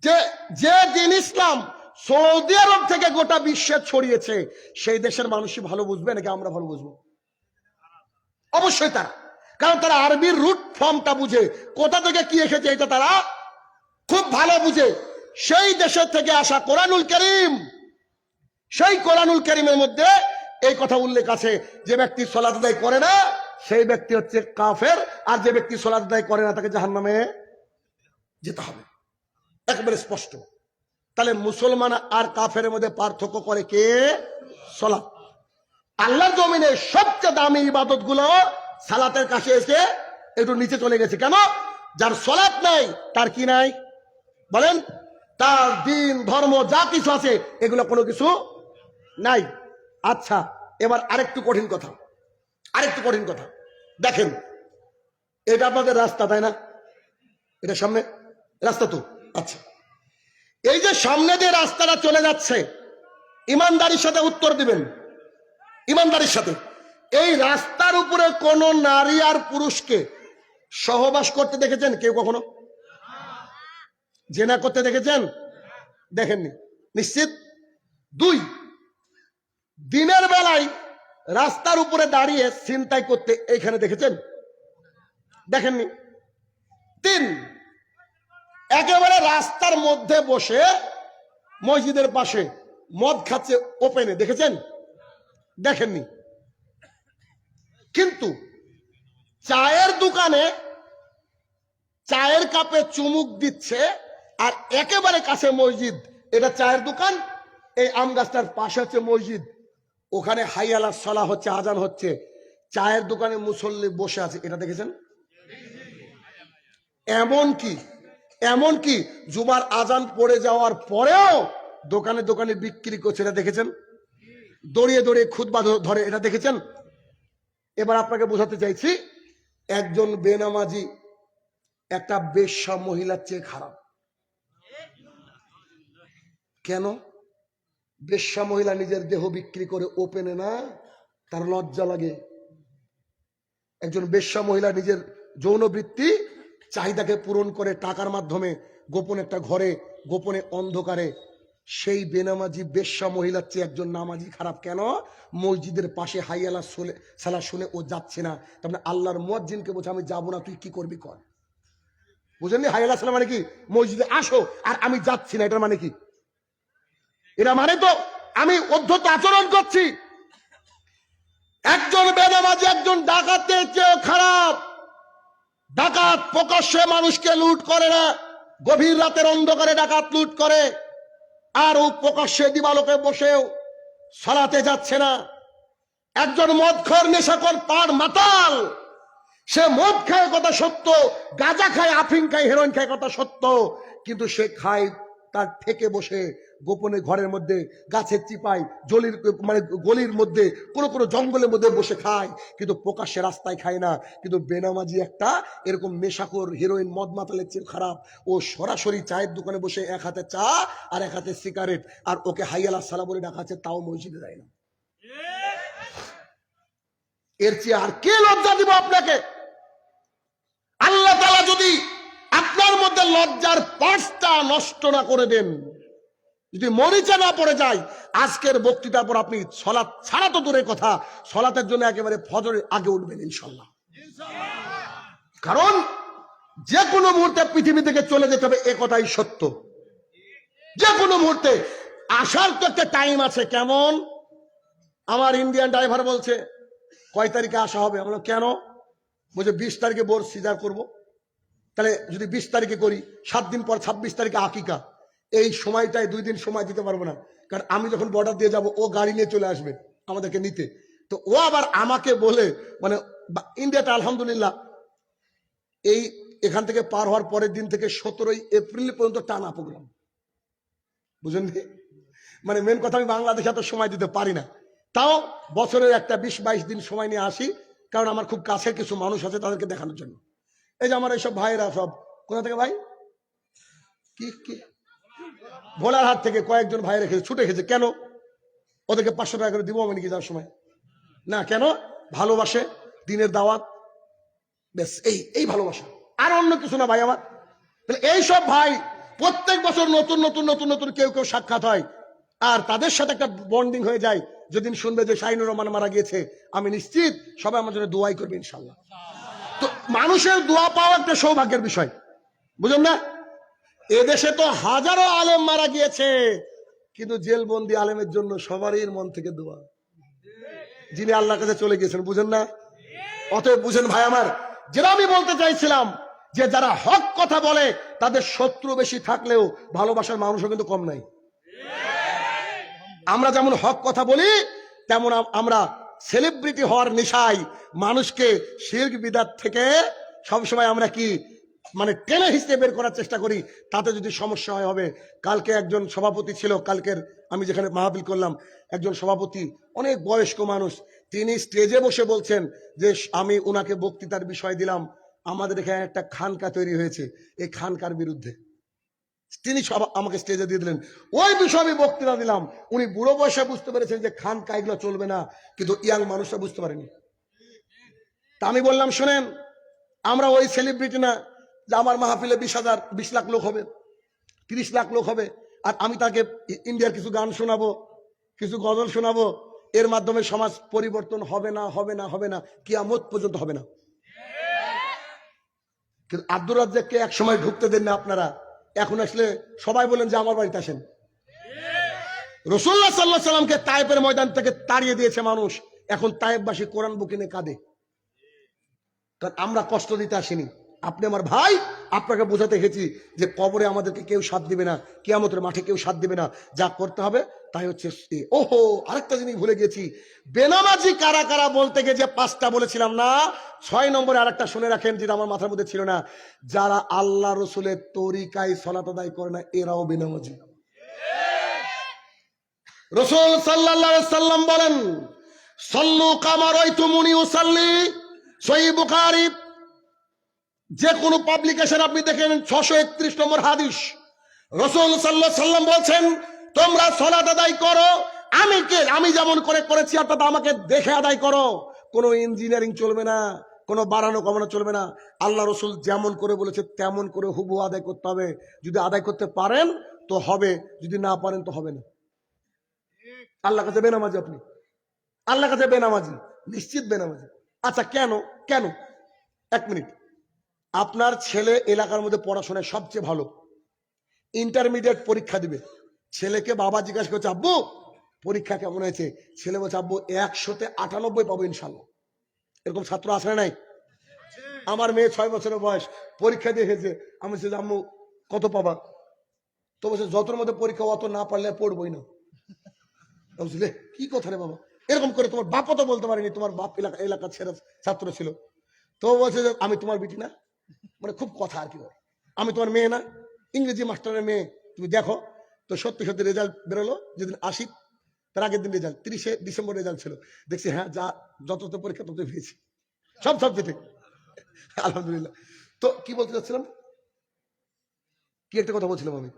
[SPEAKER 1] যে যে দিন ইসলাম সৌদি আরব থেকে গোটা বিশ্বে ছড়িয়েছে, সেই দেশের মানুষই ভালো বুঝবে নাকি আমরা ভালো বুঝবো? অবশ্যই তারা, কারণ তারা আরবির রুট ফর্মটা বুঝে, কোথা থেকে কি এসেছে এটা তারা খুব ভালো বুঝে। সেই দেশের থেকে আসা কোরআনুল কারীম, সেই কোরআনুল কারীমের মধ্যে এই কথা উল্লেখ আছে যে ব্যক্তি সালাত আদায় করে না সেই ব্যক্তি হচ্ছে কাফের, আর যে ব্যক্তি সালাত আদায় করে না তাকে জাহান্নামে যেতে হবে, একেবারে স্পষ্ট। তাহলে মুসলমান আর কাফের মধ্যে পার্থক্য করে কে? সালাত। আল্লাহর জমিনে সবচেয়ে দামি ইবাদত গুলো সালাতের কাছে এসে একটু নিচে চলে গেছে। কেন? যার সালাত নাই তার কি নাই বলেন? তার দিন ধর্ম যা কিছু আছে এগুলো কোনো কিছু নাই। আচ্ছা, এবার আরেকটু কঠিন কথা, দেখেন, এটা আপনাদের রাস্তা, তাই না? এটা সামনে রাস্তা তো। আচ্ছা, এই যে সামনে দিয়ে রাস্তাটা চলে যাচ্ছে, ইমানদারির সাথে উত্তর দিবেন, ইমানদারির সাথে, এই রাস্তার উপরে কোন নারী আর পুরুষকে সহবাস করতে দেখেছেন কেউ কখনো? জেনা করতে দেখেছেন? দেখেননি নিশ্চিত। 2, দিনের বেলায় রাস্তার উপরে দাঁড়িয়ে ছিনতাই করতে এইখানে দেখেছেন? দেখেননি। 3, একেবারে রাস্তার মধ্যে বসে মসজিদের পাশে মদ খাচ্ছে ওপেনে দেখেছেন? দেখেননি। কিন্তু চায়ের দোকানে চায়ের কাপে চুমুক দিচ্ছে, আর একেবারে কাছে মসজিদ, এটা চায়ের দোকান, এই আম গাছটার পাশে হচ্ছে মসজিদ, ওখানে হাই আলাস সালাহ হচ্ছে, আজান হচ্ছে, চায়ের দোকানে মুসল্লি বসে আছে, এটা দেখেছেন? এমনকি জুমার আজান পড়ে যাওয়ার পরেও দোকানে দোকানে বিক্রি করছে, এটা দেখেছেন? দড়িয়ে দড়িয়ে খুতবা ধরে, এটা দেখেছেন? এবার আপনাকে বোঝাতে চাইছি, একজন বেনামাজি একটা বেশ্যা মহিলার চেয়ে খারাপ। কেন? বেশ্যা মহিলা নিজের দেহ বিক্রি করে ওপেনে না, তার লজ্জা লাগে। একজন বেশ্যা মহিলা নিজের যৌনবৃত্তি চাহিদাকে পূরণ করে টাকার মাধ্যমে গোপনে একটা ঘরে, গোপনে অন্ধকারে। সেই বেনামাজি বেশ্যা মহিলার চেয়ে একজন নামাজি খারাপ। কেন? মসজিদের পাশে হাই আলাস সালাহ শুনে ও যাচ্ছে না, তার মানে আল্লাহর মুয়াজ্জিনকে বলছে আমি যাবো না, তুই কি করবি কর। বুঝলেন? হাই আলাস সালাহ মানে কি? মসজিদে আসো আর আমি যাচ্ছি না, এটার মানে কি? এটা মানে তো আমি অধ্যত্ত আচরণ করছি। একজন বেনামাজি একজন ডাকাতের চেয়ে খারাপ। ডাকাত প্রকাশ্যে মানুষকে লুট করে না, গভীর রাতের অন্ধকারে ডাকাত লুট করে, আর ও প্রকাশ্যে দিবালোকে বসেও সালাতে যাচ্ছে না। একজন মদখোর নেশাখোর পার মাতাল, সে মদ খায় কথা সত্য, গাঁজা খায়, আফিং খায়, হেরোইন খায় কথা সত্য, কিন্তু সে খায় তার থেকে বসে গোপনে ঘরের মধ্যে, গাছের চিপায়, জলির মানে গলির মধ্যে, কোনো কোনো জঙ্গলের মধ্যে বসে খায়, কিন্তু প্রকাশ্যে রাস্তায় খায় না। কিন্তু বেনামাজি একটা এরকম নেশাখোর হিরোইন মদ মাতালের চেয়ে খারাপ। ও সরাসরি চায়ের দোকানে বসে এক হাতে চা আর এক হাতে সিগারেট, আর ওকে হাই আলাস সালাহ বলে ডাকাচ্ছে, তাও মসজিদে যায় না। এর চেয়ে আর কে লজ্জা দিব আপনাকে? আল্লাহ তাআলা যদি আপনার মধ্যে লজ্জার পার্সটা নষ্ট না করে দেন, যদি মরিচা না পড়ে যায়, আজকের বক্তৃতার পর আপনি সালাত ছাড়া তো দূরের কথা, সালাতের জন্য একেবারে ফজরের আগে উঠবেন ইনশাআল্লাহ। কারণ যে কোনো মুহূর্তে পৃথিবী থেকে চলে যেতে হবে, এ কথাই সত্য। যে কোনো মুহূর্তে আসার তো একটা টাইম আছে। কেমন? আমার ইন্ডিয়ান ড্রাইভার বলছে কয় তারিখে আসা হবে? আমরা কেন? বলছে 20 তারিখে বোর সিজার করব। তাহলে যদি 20 তারিখে করি, 7 দিন পর 26 তারিখে আকিকা, এই সময়টায় 2 দিন সময় দিতে পারবো না, কারণ আমি যখন বর্ডার দিয়ে যাব ও গাড়ি নিয়ে চলে আসবে আমাদেরকে নিতে। তো ও আবার আমাকে বলে, মানে ইন্ডিয়াটা আলহামদুলিল্লাহ এই এখান থেকে পার হওয়ার পরের দিন থেকে 17 এপ্রিল পর্যন্ত টানা প্রোগ্রাম, বুঝলেন? মানে মেন কথা, আমি বাংলাদেশে এত সময় দিতে পারি না, তাও বছরের একটা 20-22 দিন সময় নিয়ে আসি, কারণ আমার খুব কাছের কিছু মানুষ আছে তাদেরকে দেখানোর জন্য। এই যে আমার এইসব ভাইরা সব কোথা থেকে ভাই, কি কি ভোলার হাট থেকে কয়েকজন ভাই রেখেছে, ছুটে গেছে। কেন? ওদেরকে 500 টাকা করে দিব আমি নাকি যাওয়ার সময়? না, কেন? ভালোবাসে, দিনের দাওয়াত, বেশ এই ভালোবাসা, আর অন্য কিছু না ভাই আমার। তাহলে এইসব ভাই প্রত্যেক বছর নতুন নতুন নতুন নতুন কেউ কেউ সাক্ষাৎ হয়, আর তাদের সাথে একটা বন্ডিং হয়ে যায়। যেদিন শুনবে যে শাহিনুর রহমান মারা গিয়েছে, আমি নিশ্চিত সবাই আমার জন্য দোয়াই করবে ইনশাল্লাহ। তো মানুষের দোয়া পাওয়া একটা সৌভাগ্যের বিষয়, বুঝলেন না? এদেশে তো হাজারো আলেম মারা গিয়েছে, কিন্তু জেলবন্দি আলেমের জন্য সবারই মন থেকে দোয়া, যিনি আল্লাহর কাছে চলে গিয়েছেন, বুঝেন না? অতএব বুঝেন ভাই আমার, যেটা আমি বলতে চাইছিলাম যে যারা হক কথা বলে তাদের শত্রু বেশি থাকলেও ভালোবাসার মানুষও কিন্তু কম নাই। আমরা যেমন হক কথা বলি তেমন আমরা সেলিব্রিটি হওয়ার নেশায় মানুষকে শিরক বিদআত থেকে সবসময় আমরা কি মানে টেনে হিসেবে বের করার চেষ্টা করি, তাতে যদি সমস্যা হয় হবে। কালকে একজন সভাপতি ছিল, কালকের আমি যেখানে মাহফিল করলাম, একজন সভাপতি অনেক বয়স্ক মানুষ, তিনি স্টেজে বসে বলছেন যে আমি ওনাকে বক্তৃতার বিষয় দিলাম, আমাদের এখানে একটা খানকা তৈরি হয়েছে, এই খানকার বিরুদ্ধে তিনি সব আমাকে স্টেজে দিয়ে দিলেন। ওই বিষয়ে আমি বক্তৃতা দিলাম, উনি বুড়ো বয়সে বুঝতে পেরেছেন যে খানকা এগুলো চলবে না, কিন্তু ইয়াং মানুষরা বুঝতে পারেনি। তা আমি বললাম শোনেন, আমরা ওই সেলিব্রিটি না যে আমার মাহফিলে 20 লাখ লোক হবে, 30 লাখ লোক হবে, আর আমি তাকে ইন্ডিয়ার কিছু গান শোনাবো, কিছু গজল শোনাবো, এর মাধ্যমে সমাজ পরিবর্তন হবে না, হবে না, হবে না, কিয়ামত পর্যন্ত হবে না। কিন্তু আব্দুর রাজ্জাককে এক সময় ঢুকতে দেন না আপনারা, এখন আসলে সবাই বলেন যে আমার বাড়িতে আসেন। রাসূলুল্লাহ সাল্লাল্লাহু আলাইহি সাল্লামকে তায়েফের ময়দান থেকে তাড়িয়ে দিয়েছে মানুষ, এখন তায়েফবাসী কোরআন বুকে নিয়ে কাঁদে। কারণ আমরা কষ্ট দিতে আসিনি, আপনি আমার ভাই, আপনাকে বোঝাতে এসেছি যে কবরে আমাদেরকে কেউ সাথ দিবে না, কিয়ামতের মাঠে কেউ সাথ দিবে না, যা করতে হবে তাই হচ্ছে। ওহো, আরেকটা জিনিস ভুলে গেছি, বেনামাজি কারা কারা বলতে গিয়ে যে 5টা বলেছিলাম না, 6 নম্বরে আরেকটা শুনে রাখেন যেটা আমার মাথার মধ্যে ছিল না, যারা আল্লাহ রসুলের তরিকায় সালাত আদায় করে না এরাও বেনামাজি। রাসূল সাল্লাল্লাহু আলাইহি সাল্লাম বলেন, সাল্লু কামা রাআইতুমুনি উসাল্লি, সহিহ বুখারী। যে কোনো পাবলিকেশন আপনি দেখেন 631 নম্বর হাদিস, রাসূল সাল্লাল্লাহু আলাইহি সাল্লাম বলছেন তোমরা সালাত আদায় করো আমি যেমন করে করেছি, অর্থাৎ আমাকে দেখে আদায় করো। কোনো ইঞ্জিনিয়ারিং চলবে না, কোনো বাড়ানো কমানো চলবে না, আল্লাহ রসুল যেমন করে বলেছে তেমন করে হুবহু আদায় করতে হবে। যদি আদায় করতে পারেন তো হবে, যদি না পারেন তো হবে না। আল্লাহ কাছে বেনামাজি, আপনি আল্লাহ কাছে বেনামাজি, নিশ্চিত বেনামাজি। আচ্ছা কেন কেন? 1 মিনিট, আপনার ছেলে এলাকার মধ্যে পড়াশোনায় সবচেয়ে ভালো, ইন্টারমিডিয়েট পরীক্ষা দিবে, ছেলেকে বাবা জিজ্ঞাসা করছে আব্বু পরীক্ষা কেমন হয়েছে, ছেলে বলছে আব্বু 100-তে 98 পাবো ইনশাল্লাহ। এরকম ছাত্র আসে নাই? আমার মেয়ে 6 বছরের বয়স, পরীক্ষা দিয়ে এসেছে, আমি বলছি আম্মু কত পাবা, তো বলছে যতর মধ্যে পরীক্ষা অত না পারলে পড়বই না। বুঝলে কি কথা রে বাবা, এরকম করে তোমার বাপও তো বলতে পারেনি, তোমার বাপ এলাকার ছাত্র ছিল। তো বলছে যে আমি তোমার বিটি না, মানে খুব কথা আর কি, আমি তোমার মেয়ে না, ইংরেজি মাস্টারের মেয়ে, তুমি দেখো। তো সত্যি সত্যি রেজাল্ট বেরোলো, যেদিন 80 তার আগের দিন রেজাল্ট, 30শে ডিসেম্বর রেজাল্ট ছিল, দেখছি হ্যাঁ যা যত পরীক্ষা তত পেয়েছি, সব সাবজেক্টে আলহামদুলিল্লাহ। তো কি বলতে চাচ্ছিলাম, কি একটা কথা বলছিলাম আমি,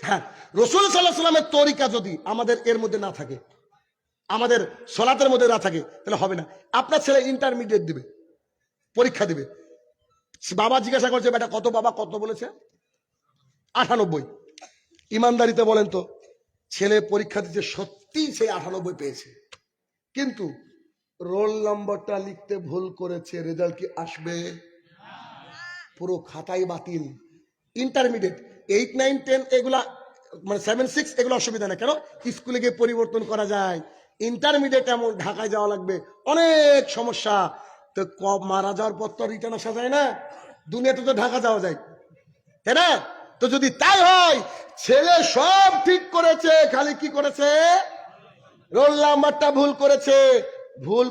[SPEAKER 1] হ্যাঁ, রাসূল সাল্লাল্লাহু আলাইহি সাল্লামের তরিকা যদি আমাদের এর মধ্যে না থাকে, আমাদের সালাতের মধ্যে না থাকে, তাহলে হবে না। আপনার ছেলে ইন্টারমিডিয়েট দিবে, পরীক্ষা দিবে, বাবা জিজ্ঞাসা করছে বেটা কত, বাবা কত বলেছে 98। ইমানদারিতে বলেন তো, ছেলে পরীক্ষা দিচ্ছে সত্যি সে 98 পেয়েছে, কিন্তু রোল নম্বরটা লিখতে ভুল করেছে, রেজাল্ট কি আসবে? পুরো খাতাই বাতিল। ইন্টারমিডিয়েট 8, 9, 10 এগুলা মানে 7, 6 এগুলো অসুবিধা না, কেন স্কুলে গিয়ে পরিবর্তন করা যায়। ইন্টারমিডিয়েট এমন ঢাকায় যাওয়া লাগবে, অনেক সমস্যা। তো মারা যাওয়ার পর তো রিটার্ন আসা যায় না, দুনিয়াতে তো ঢাকা যাওয়া যায়, তাই না? তো যদি তাই হয়, ছেলে সব ঠিক করেছে, খালি কি করেছে, রোল নাম্বারটা ভুল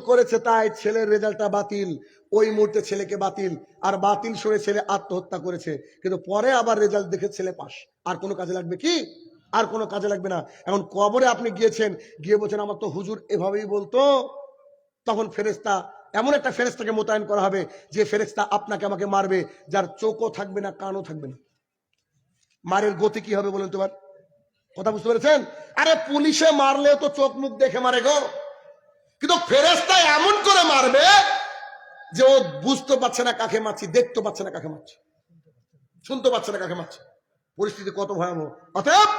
[SPEAKER 1] করেছে, তাই ছেলের রেজাল্টটা বাতিল। ওই মুহূর্তে ছেলেকে বাতিল, আর বাতিল শুনে ছেলে আত্মহত্যা করেছে, কিন্তু পরে আবার রেজাল্ট দেখে ছেলে পাস। আর কোনো কাজে লাগবে কি? আর কোনো কাজে লাগবে না। এখন কবরে আপনি গিয়েছেন, গিয়ে বলছেন আমার তো হুজুর এভাবেই বলতো, তখন ফেরেশতা, এমন একটা ফেরেশতাকে মোতায়েন করা হবে যে ফেরেশতা আপনাকে আমাকে মারবে, যার চোখও থাকবে না, কানও থাকবে না। মারের গতি কি হবে বলেন তো? কথা বুঝতে পেরেছেন? আরে পুলিশে মারলেও তো চোখ মুখ দেখে মারে গো, কিন্তু ফেরেশতা এমন করে মারবে যে ও বুঝতে পারছে না কাকে মারছি, দেখতে পাচ্ছে না কাকে মারছে, শুনতে পাচ্ছে না কাকে মারছে। পরিস্থিতি কত ভয়াবহ। অতএব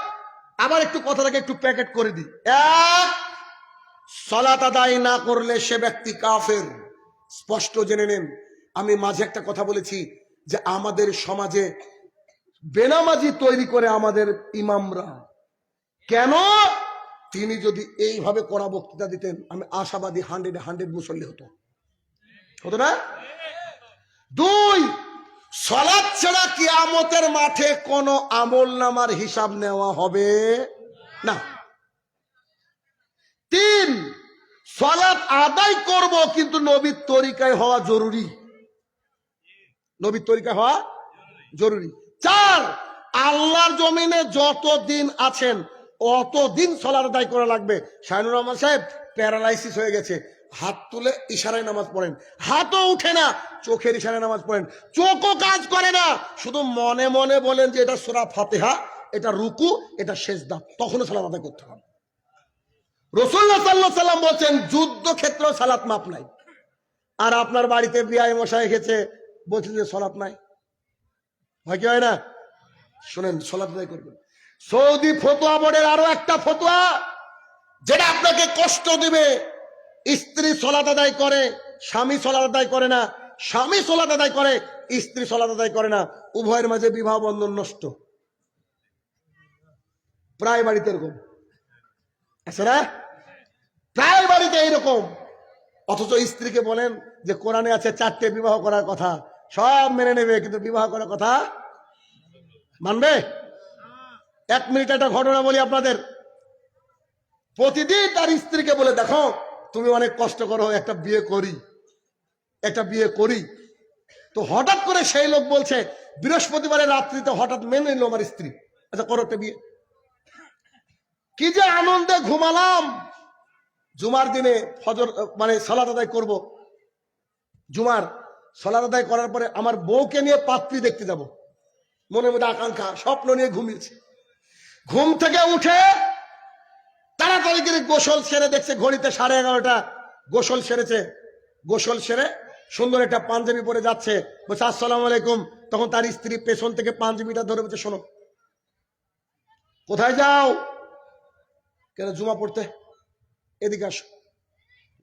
[SPEAKER 1] আবার একটু কথাটাকে একটু প্যাকেট করে দিই। এক, সালাত আদায় না করলে সে ব্যক্তি কাফের, স্পষ্ট জেনে নেন। আমি মাঝে একটা কথা বলেছি যে আমাদের সমাজে বেনামাজি তৈরি করে আমাদের ইমামরা। কেন? তিনি যদি এইভাবে কড়া বক্তৃতা দিতেন, আমি আশাবাদী 100 মুসল্লি হতো না? 2, সালাত ছাড়া কিয়ামতের মাঠে কোন আমল নামার হিসাব নেওয়া হবে না। 3, সালাত আদায় করব কিন্তু নবীর তরিকায় হওয়া জরুরি, নবীর তরিকায় হওয়া জরুরি। 4, আল্লাহর জমিনে যত দিন আছেন অতদিন সালাত আদায় করা লাগবে। শাহিনুর রহমান সাহেব প্যারালাইসিস হয়ে গেছে, হাত তুলে ইশারায় নামাজ পড়েন, হাতও উঠে না, চোখের ইশারায় নামাজ পড়েন, চোখও কাজ করে না, শুধু মনে মনে বলেন যে এটা সূরা ফাতিহা, এটা রুকু, এটা সেজদা, তখনও সালাত আদায় করতে হবে। রাসূলুল্লাহ সাল্লাল্লাহু আলাইহি ওয়াসাল্লাম বলেন যুদ্ধ ক্ষেত্রে সালাত মাপ নাই। আর আপনার বাড়িতে বিয়ে মশাই এসেছে, বলছেন যে সালাত নাই, হয় কি হয় না? শুনেন, সালাত আদায় করবেন। সৌদি ফতোয়া বোর্ডের আরো একটা ফতোয়া যেটা আপনাকে কষ্ট দিবে, স্ত্রী সালাত আদায় করে, স্বামী সালাত আদায় করে না, স্বামী সালাত আদায় করে, স্ত্রী সালাত আদায় করে না, উভয়ের মাঝে বিবাহ বন্ধন নষ্ট। প্রায় বাড়িতে এরকম আছে না? প্রায় বাড়িতে এইরকম। অথচ স্ত্রীকে বলেন যে কোরআনে আছে 4টে বিবাহ করার কথা, সব মেনে নেবে, কিন্তু বিবাহ করার কথা মানবে? 1 মিনিট একটা ঘটনা বলি আপনাদের। প্রতিদিন তার স্ত্রীকে বলে, দেখো তুমি অনেক কষ্ট করো, একটা বিয়ে করি। তো হঠাৎ করে সেই লোক বলছে, বৃহস্পতিবারের রাত্রিতে হঠাৎ মেনে নিল আমার স্ত্রী, আচ্ছা করো একটা বিয়ে। কি যে আনন্দে ঘুমালাম। জুমার দিনে ফজর মানে সালাত আদায় করব, জুমার সালাত আদায় করার পরে আমার বউকে নিয়ে পাত্রী দেখতে যাব, মনের মধ্যে আকাঙ্ক্ষা, স্বপ্ন নিয়ে ঘুমিয়েছি। ঘুম থেকে উঠে তাড়াতাড়ি করে গোসল সেরে দেখছে ঘড়িতে 11:30। গোসল সেরেছে, গোসল সেরে সুন্দর একটা পাঞ্জাবি পরে যাচ্ছে, বলছে আসসালামু আলাইকুম। তখন তার স্ত্রী পেছন থেকে পাঞ্জাবিটা ধরে বলছে, শোনো, কোথায় যাও? কেন? জুমা পড়তে। এদিকে আসো।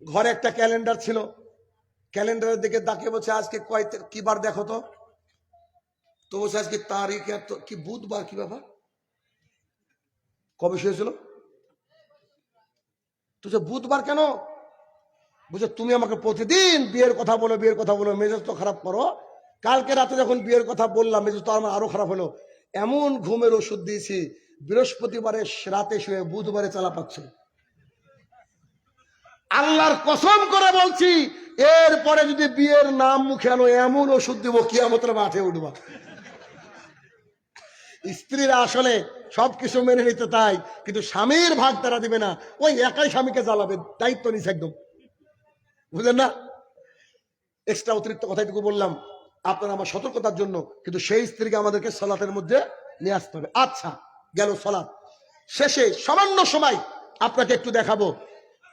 [SPEAKER 1] ঘরে একটা ক্যালেন্ডার ছিল, ক্যালেন্ডারের দিকে তাকিয়ে বলছে আজকে কি বার দেখো তো। তো বলছে আজকে তারিখ এত, কি বুধবার, কি ব্যাপার, কবে শুয়েছিল? তো বুধবার কেন? বুঝে তুমি আমাকে প্রতিদিন বিয়ের কথা বলো, মেজাজ তো খারাপ করো। কালকে রাতে যখন বিয়ের কথা বললাম, মেজাজ তো আমার আরো খারাপ হলো। এমন ঘুমের ওষুধ দিয়েছি, বৃহস্পতিবারে রাতে শুয়ে বুধবারে চালা পাচ্ছে। আল্লাহর কসম করে বলছি, এরপরে যদি বিয়ের নাম মুখে আনো, এমন ওষুধ দিব কিয়ামতের মাঠে উঠবা। স্ত্রীরা আসলে সবকিছু মেনে নিতে তাই, কিন্তু স্বামীর ভাগ তারা দিবে না, ওই একাই স্বামীকে জ্বালাবে, দায়িত্ব নিছে একদম, বুঝলেন না? এক্সট্রা অতিরিক্ত কথাটুকু বললাম আপনার আমার সতর্কতার জন্য, কিন্তু সেই স্ত্রীকে আমাদেরকে সালাতের মধ্যে নিয়ে আসতে হবে। আচ্ছা, গেল সালাত। শেষে সামান্য সময় আপনাকে একটু দেখাবো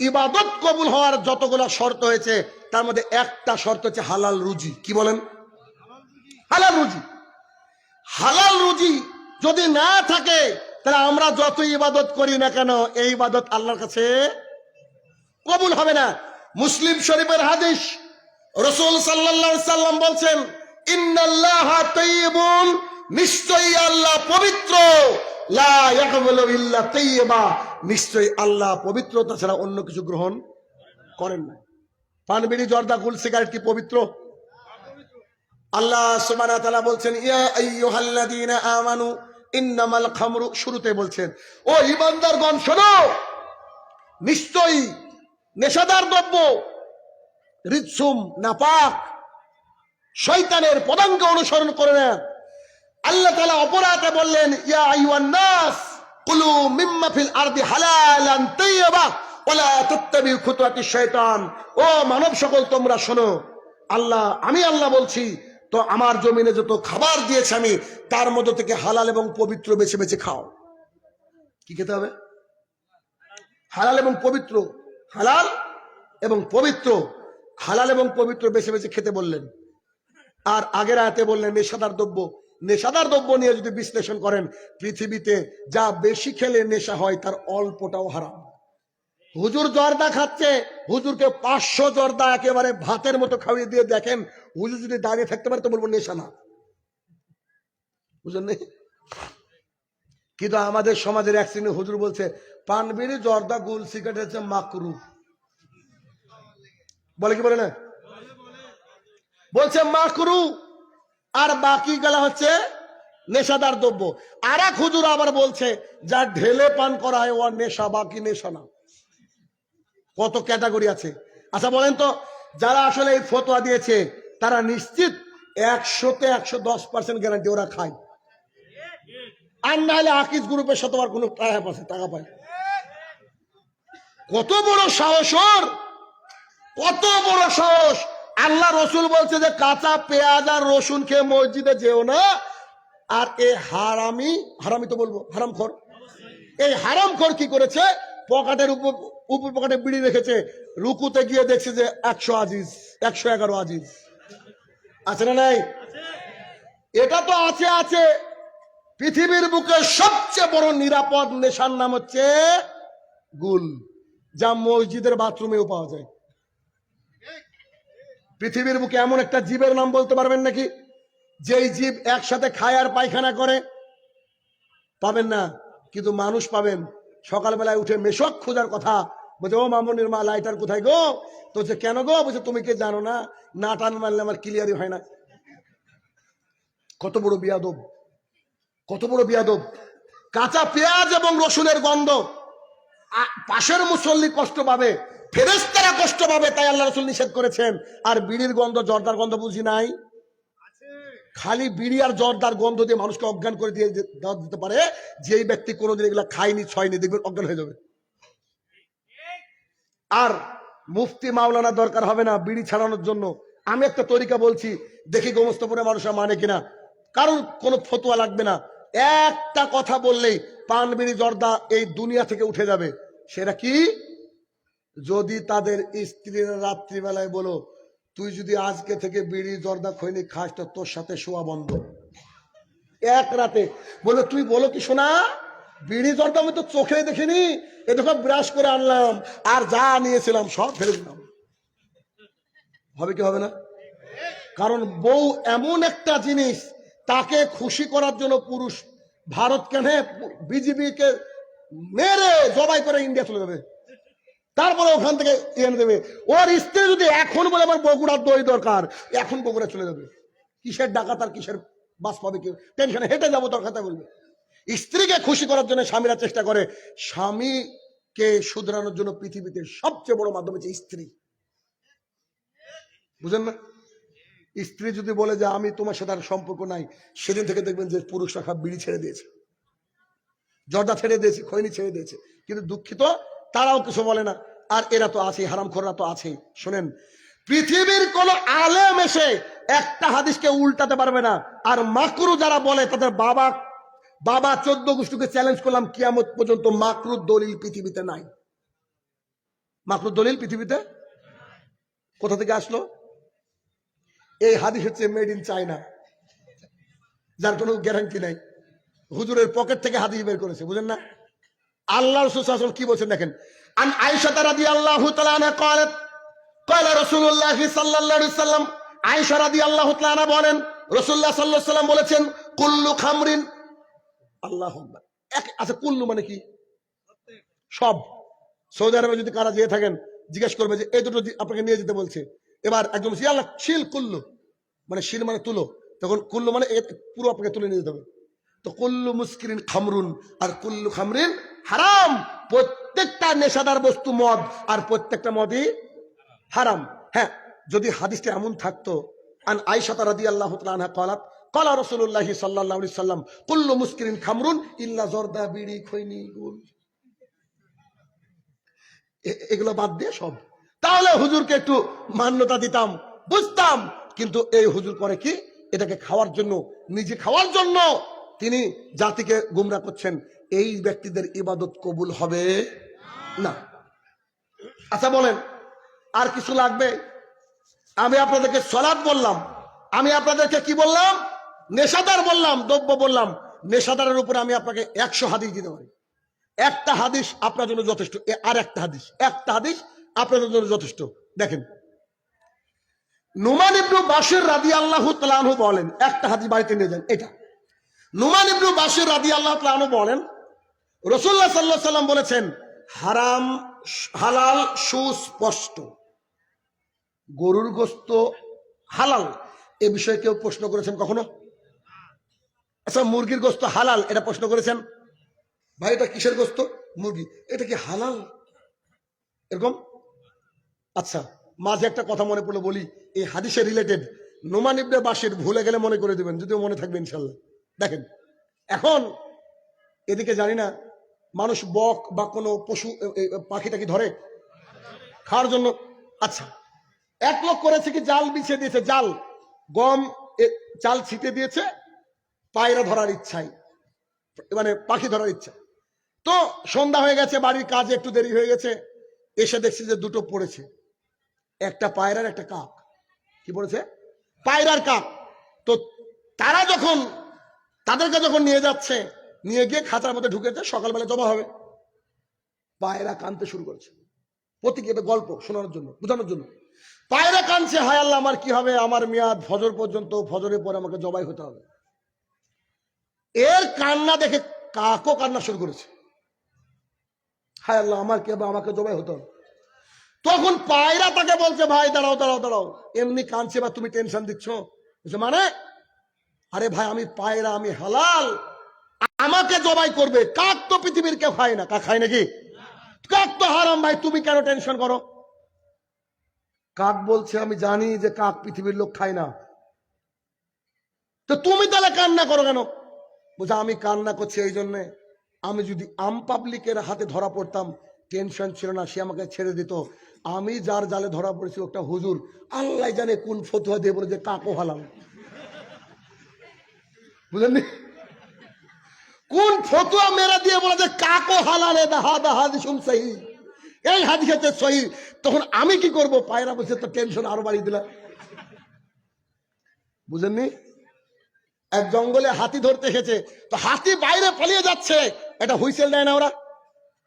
[SPEAKER 1] ইবাদত কবুল হওয়ার যতগুলো শর্ত হয়েছে, তার মধ্যে একটা শর্ত হচ্ছে হালাল রুজি। কি বলেন? হালাল রুজি। হালাল রুজি যদি না থাকে, তাহলে আমরা যত ইবাদত করি না কেন, এই ইবাদত আল্লাহর কাছে কবুল হবে না। মুসলিম শরীফের হাদিস, রাসূল সাল্লাল্লাহু আলাইহি সাল্লাম বলছেন, ইন্নাল্লাহা তাইয়্যিবুন, নিশ্চয়ই আল্লাহ পবিত্র, লা ইয়াকবালু ইল্লা তাইয়্যিবা, নিশ্চয়ই আল্লাহ পবিত্রতা ছাড়া অন্য কিছু গ্রহণ করেন না। পান, বিড়ি, জর্দা, গুল, সিগারেট কি পবিত্র? আল্লাহ সুবহানাহু ওয়া তাআলা বলছেন, ইয়া আইয়ুহাল্লাযীনা আমানু ইন্নামাল খামরু, শুরুতে বলছেন ও ঈমানদারগণ শোনো, নিশ্চয়ই নেশাদার দ্রব্য রিজসুম, নাপাক, শয়তানের পদাঙ্ক অনুসরণ করে না। আল্লাহ তাআলা অপরাধে বললেন, ইয়া আইয়ুহান নাস কুলু মিম্মা ফিল আরদি হালালান তাইয়্যিবা ওয়ালা তাত্তাবিউ খুতুওয়াতিশ শয়তান। ও মানব সকল, তোমরা শোনো, আমি আল্লাহ বলছি, তো আমার জমিনে যত খাবার দিয়েছে আমি, তার মধ্য থেকে হালাল এবং পবিত্র বেছে বেছে খাও। কি খেতে হবে? হালাল এবং পবিত্র, হালাল এবং পবিত্র, হালাল এবং পবিত্র বেছে বেছে খেতে বললেন। আর আগের আয়াতে বললেন নেশাদার দ্রব্য। নেশাদার দ্রব্য নিয়ে যদি বিশ্লেষণ করেন, পৃথিবীতে যা বেশি খেলে নেশা হয়, তার অল্পটাও হারাম। হুজুর জর্দা খাচ্ছে, হুজুরকে 500 জর্দা একেবারে ভাতের মতো খাওয়িয়ে দিয়ে দেখেন, হুজুর যদি দাঁড়িয়ে থাকতে পারে তো বলবো নেশা না, বুঝলেন? কিন্তু আমাদের সমাজের এক শ্রেণীর হুজুর বলছে পান বিড়ি জর্দা গুল সিগারেট হচ্ছে মাকরু। বলে কি বলে না? বলছে মাকরু, আর বাকি গেলা হচ্ছে নেশাদার দ্রব্য। আর এক হুজুর আবার বলছে যা ঢেলে পান করা হয় ও নেশা, বাকি নেশা না। কত ক্যাটাগরি আছে। আচ্ছা বলেন তো, যারা আসলে এই ফতোয়া দিয়েছে তারা নিশ্চিত 100-তে 110% গ্যারান্টি ওরা খায়, আর না হলে আকিজ গ্রুপের সাথে আর কোনো টাকা পায়। কত বড় সাহস ওর, কত বড় সাহস! আল্লাহ রসুল বলছে যে কাঁচা পেঁয়াজ আর রসুন খেয়ে মসজিদে যেও না। আর এই হারামি, হারামি তো বলবো হারামখোর, এই হারামখোর কি করেছে? পকেটের উপর পকেটে বিড়ি রেখেছে, রুকুতে গিয়ে দেখছে যে 100 আজিজ, 111 আজিজ আছে না নাই? এটা তো আছে আছে। পৃথিবীর বুকে সবচেয়ে বড় নিরাপদ নেশার নাম হচ্ছে গুল, যা মসজিদের বাথরুমেও পাওয়া যায়। পৃথিবীর বুকে এমন একটা জীবের নাম বলতে পারবেন নাকি যেই জীব একসাথে খায় আর পায়খানা করে? পাবেন না। কিন্তু মানুষ পাবেন। সকালবেলায় উঠে মেশক খোঁজার কথা, বলছে ও মামনির মা লাইটার কোথায় গো? তো বলছে কেন গো? বলছে তুমি কে জানো না, না টান মারলে আমার ক্লিয়ারই হয় না। কত বড় বিয়াদব, কত বড় বিয়াদব! কাঁচা পেঁয়াজ এবং রসুনের গন্ধ পাশের মুসল্লি কষ্ট পাবে, ফেরেশতারা কষ্ট পাবে, তাই আল্লাহ রাসূল নিষেধ করেছেন। আর বিড়ির গন্ধ, জর্দার গন্ধ বুঝি নাই? খালি বিড়ি আর জর্দার গন্ধ দিয়ে মানুষকে অজ্ঞান করে দিয়ে দিতে পারে। যেই ব্যক্তি কোনোদিন এগুলা খায়নি, ছয়নি, দেখবেন অজ্ঞান হয়ে যাবে। আর মুফতি মাওলানা দরকার হবে না বিড়ি ছাড়ানোর জন্য। আমি একটা তরিকা বলছি, দেখি গোমস্তপুরে মানুষরা মানে কিনা। কারণ কোনো ফতোয়া লাগবে না, একটা কথা বললেই পান বিড়ি জর্দা এই দুনিয়া থেকে উঠে যাবে। সেটা কি? যদি তাদের স্ত্রীরা রাত্রিবেলায় বলো তুই যদি আজকে থেকে বিড়ি জর্দা খৈনি খাস তো তোর সাথে শোয়া বন্ধ। এক রাতে বলে তুই বলো কি শোনা, বিড়ি জর্দা আমি তো চোখে দেখিনি, এ দেখো ব্রাশ করে আনলাম আর যা নিয়েছিলাম সব ফেলে দিলাম। হবে কি হবে না? কারণ বউ এমন একটা জিনিস, তাকে খুশি করার জন্য পুরুষ ভারত কেন বিজেপিকে মেরে জবাই করে ইন্ডিয়া চলে যাবে, তারপরে ওখান থেকে এনে দেবে। ওর স্ত্রী যদি এখন বলে আমার বগুড়ার দই দরকার, এখন বগুড়া চলে যাবে। কিসের ডাকাত আর কিসের বাস পাবে, কেউ টেনশনে হেঁটে যাবো তোর কথা বলবে। স্ত্রীকে খুশি করার জন্য স্বামীরা চেষ্টা করে। স্বামীকে শুধরানোর জন্য পৃথিবীতে সবচেয়ে বড় মাধ্যম হচ্ছে স্ত্রী। বুঝেন না? স্ত্রী যদি বলে যে আমি তোমার সাথে আর সম্পর্ক নাই, সেদিন থেকে দেখবেন যে পুরুষরা সব বিড়ি ছেড়ে দিয়েছে, জর্দা ছেড়ে দিয়েছে, খৈনি ছেড়ে দিয়েছে। কিন্তু দুঃখিত, তারাও কিছু বলে না। আর এরা তো আছেই, হারামখোররা তো আছেই। শোনেন, পৃথিবীর কোন আলেম এসে একটা হাদিসকে উল্টাতে পারবে না। আর মাকরু যারা বলে তাদের বাবা 14 গোষ্ঠীকে চ্যালেঞ্জ করলাম, কিয়ামত পর্যন্ত মাকরুর দলিল পৃথিবীতে নাই। মাকরুর দলিল পৃথিবীতে কোথা থেকে আসলো? এই হাদিস হচ্ছে মেড ইন চায়না, যার কোনো গ্যারান্টি নাই। হুজুরের পকেট থেকে হাদিস বের করেছে, বুঝেন না? আল্লাহ রাসূল সাল্লাল্লাহু আলাইহি ওয়াসাল্লাম কি বলেছেন দেখেন। আন আয়েশা রাদিয়াল্লাহু তাআলা আনহা قالت قال রাসূলুল্লাহ সাল্লাল্লাহু আলাইহি ওয়াসাল্লাম, আয়েশা রাদিয়াল্লাহু তাআলা আনহা বলেন রাসূলুল্লাহ সাল্লাল্লাহু আলাইহি ওয়াসাল্লাম বলেছেন কুল্লু খামরিন, আল্লাহু আকবার। আচ্ছা কুল্লু মানে কি? সব। সৌদি আরবে যদি কারা যেয়ে থাকেন জিজ্ঞেস করবে যে এই দুটো আপনাকে নিয়ে যেতে বলছে। এবার একদম আল্লাহ শিল কুল্লু মানে শিল মানে তুলো, তখন কুল্লু মানে পুরো আপনাকে তুলে নিয়ে যেতে হবে। তো কুল্লু মুস্কিরিন খামরুন, আর কুল্লু খামরিন হারাম। প্রত্যেকটা নেশাদার বস্তু মদ, আর প্রত্যেকটা মদই হারাম। হ্যাঁ, যদি হাদিসটা এমন থাকতো, আন আয়েশা রাদিয়াল্লাহু তাআলা আনহা قالت قال রাসূলুল্লাহ সাল্লাল্লাহু আলাইহি ওয়াসাল্লাম কুল্লু মুস্কিরিন খামরুন ইল্লা জর্দা, বিড়ি, খৈনি, গুল, এগুলো বাদ দিয়ে সব, তাহলে হুজুরকে একটু মান্যতা দিতাম, বুঝতাম। কিন্তু এই হুজুর করে কি? এটাকে খাওয়ার জন্য, নিজে খাওয়ার জন্য তিনি জাতিকে গুমরা করছেন। এই ব্যক্তিদের ইবাদত কবুল হবে না। আচ্ছা বলেন, আর কিছু লাগবে? আমি আপনাদেরকে সালাত বললাম, আমি আপনাদেরকে কি বললাম? নেশাদার বললাম, দ্রব্য বললাম। নেশাদারের উপরে আমি আপনাকে 100 হাদিস দিতে পারি। একটা হাদিস আপনার জন্য যথেষ্ট। আর একটা হাদিস আপনাদের জন্য যথেষ্ট। দেখেন, নুমান ইবনে বাশির রাদিয়াল্লাহু তাআলা আনহু বলেন, একটা হাদিস বাড়িতে নিয়ে যান। এটা নুমান ইবনে বাশির রাদিয়াল্লাহু তাআলা আনহু বলেন রাসূলুল্লাহ সাল্লাল্লাহু আলাইহি সাল্লাম বলেছেন হারাম হালাল সুস্পষ্ট। গরুর গোশত হালাল এ বিষয়ে কেউ প্রশ্ন করেছেন কখনো? আচ্ছা, মুরগির গোশত হালাল এটা প্রশ্ন করেছেন? ভাই এটা কিসের গোশত? মুরগি। এটা কি হালাল? এরকম। আচ্ছা, মাঝে একটা কথা মনে পড়লো বলি, এই হাদিসের রিলেটেড। নোমান ইবনে বাশির, ভুলে গেলে মনে করে দিবেন, যদিও মনে থাকবে ইনশাল্লাহ। দেখেন, এখন এদিকে জানি না মানুষ বক বা কোনো পশু পাখিটা কি ধরে খাওয়ার জন্য? আচ্ছা, এক লোক করেছে কি, জাল বিছিয়ে দিয়েছে, জাল গম চাল ছিটে দিয়েছে পায়রা ধরার ইচ্ছায়, মানে পাখি ধরার ইচ্ছা। তো সন্ধ্যা হয়ে গেছে, বাড়ির কাজে একটু দেরি হয়ে গেছে, এসে দেখছি যে দুটো পড়েছে, একটা পায়রার একটা কাক। কি পড়েছে? পায়রার কাক। তো তারা যখন তাদেরকে যখন নিয়ে যাচ্ছে, নিয়ে গিয়ে খাঁচার মধ্যে ঢুকেছে, সকালবেলা জমা হবে। পায়রা কানতে শুরু করেছে, প্রতীক, এটা গল্প শোনানোর জন্য, বোঝানোর জন্য। পায়রা কানছে, হায় আল্লাহ আমার কি হবে, আমার মেয়াদ ফজর পর্যন্ত, ফজরের পরে আমাকে জবাই হতে হবে। এর কান্না দেখে কাকও কান্না শুরু করেছে, হায় আল্লাহ আমার কি হবে, আমাকে জবাই হতে হবে। তখন পায়রা তাকে বলছে, ভাই দাঁড়াও দাঁড়াও দাঁড়াও, এমনি কাঁদছে বা তুমি টেনশন দিচ্ছ? মানে আরে ভাই আমি পায়রা, আমি হালাল, আমাকে জবাই করবে। কাক তো পৃথিবীর কেউ খায় না। কাক খায় নাকি? কাক তো হারাম, ভাই তুমি কেন টেনশন করো? কাক বলছে আমি জানি যে কাক পৃথিবীর লোক খায় না, তো তুমি তাহলে কান্না করো কেন? বুঝা, আমি কান্না করছি এই জন্যে, আমি যদি আম পাবলিকের হাতে ধরা পড়তাম টেনশন ছিল না, সে আমাকে ছেড়ে দিত। আমি যার জালে ধরা পড়েছি একটা হুজুর, আল্লাহ জানে কোন ফতুয়া দিয়ে বলে যে কাকও হালাল। বুঝলেননি? কোন ফতুয়া মেরা দিয়ে বলে যে কাকও হালাল, এই হাদিস হচ্ছে সহিহ। তখন আমি কি করব? পায়রা বসে তো টেনশন আরো বাড়িয়ে দিলাম। বুঝেননি? এক জঙ্গলে হাতি ধরতে এসেছে, তো হাতি বাইরে পালিয়ে যাচ্ছে, এটা হুইসেল দেয় না ওরা?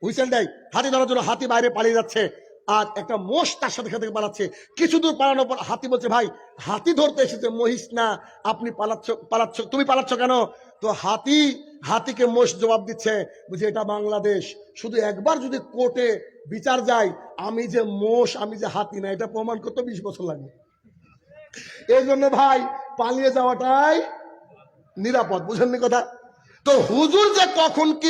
[SPEAKER 1] হুইসেল দেয় হাতি ধরার জন্য। হাতি বাইরে পালিয়ে যাচ্ছে, আর একটা মোষ তার সাথে সাথে পালাচ্ছে। কিছু দূর পালানোর পর হাতি বলছে, ভাই হাতি ধরতে এসেছে, মহিষ না, আপনি পালাচ্ছ, তুমি পালাচ্ছ কেন? তো হাতিকে মোষ জবাব দিচ্ছে, বুঝি এটা বাংলাদেশ, শুধু একবার যদি কোর্টে বিচার যায় আমি যে মোষ, আমি যে হাতি না, এটা প্রমাণ করতে 20 বছর লাগবে। এই জন্য ভাই পালিয়ে যাওয়াটাই নিরাপদ। বুঝেননি কথা? তো হুজুর যে কখন কি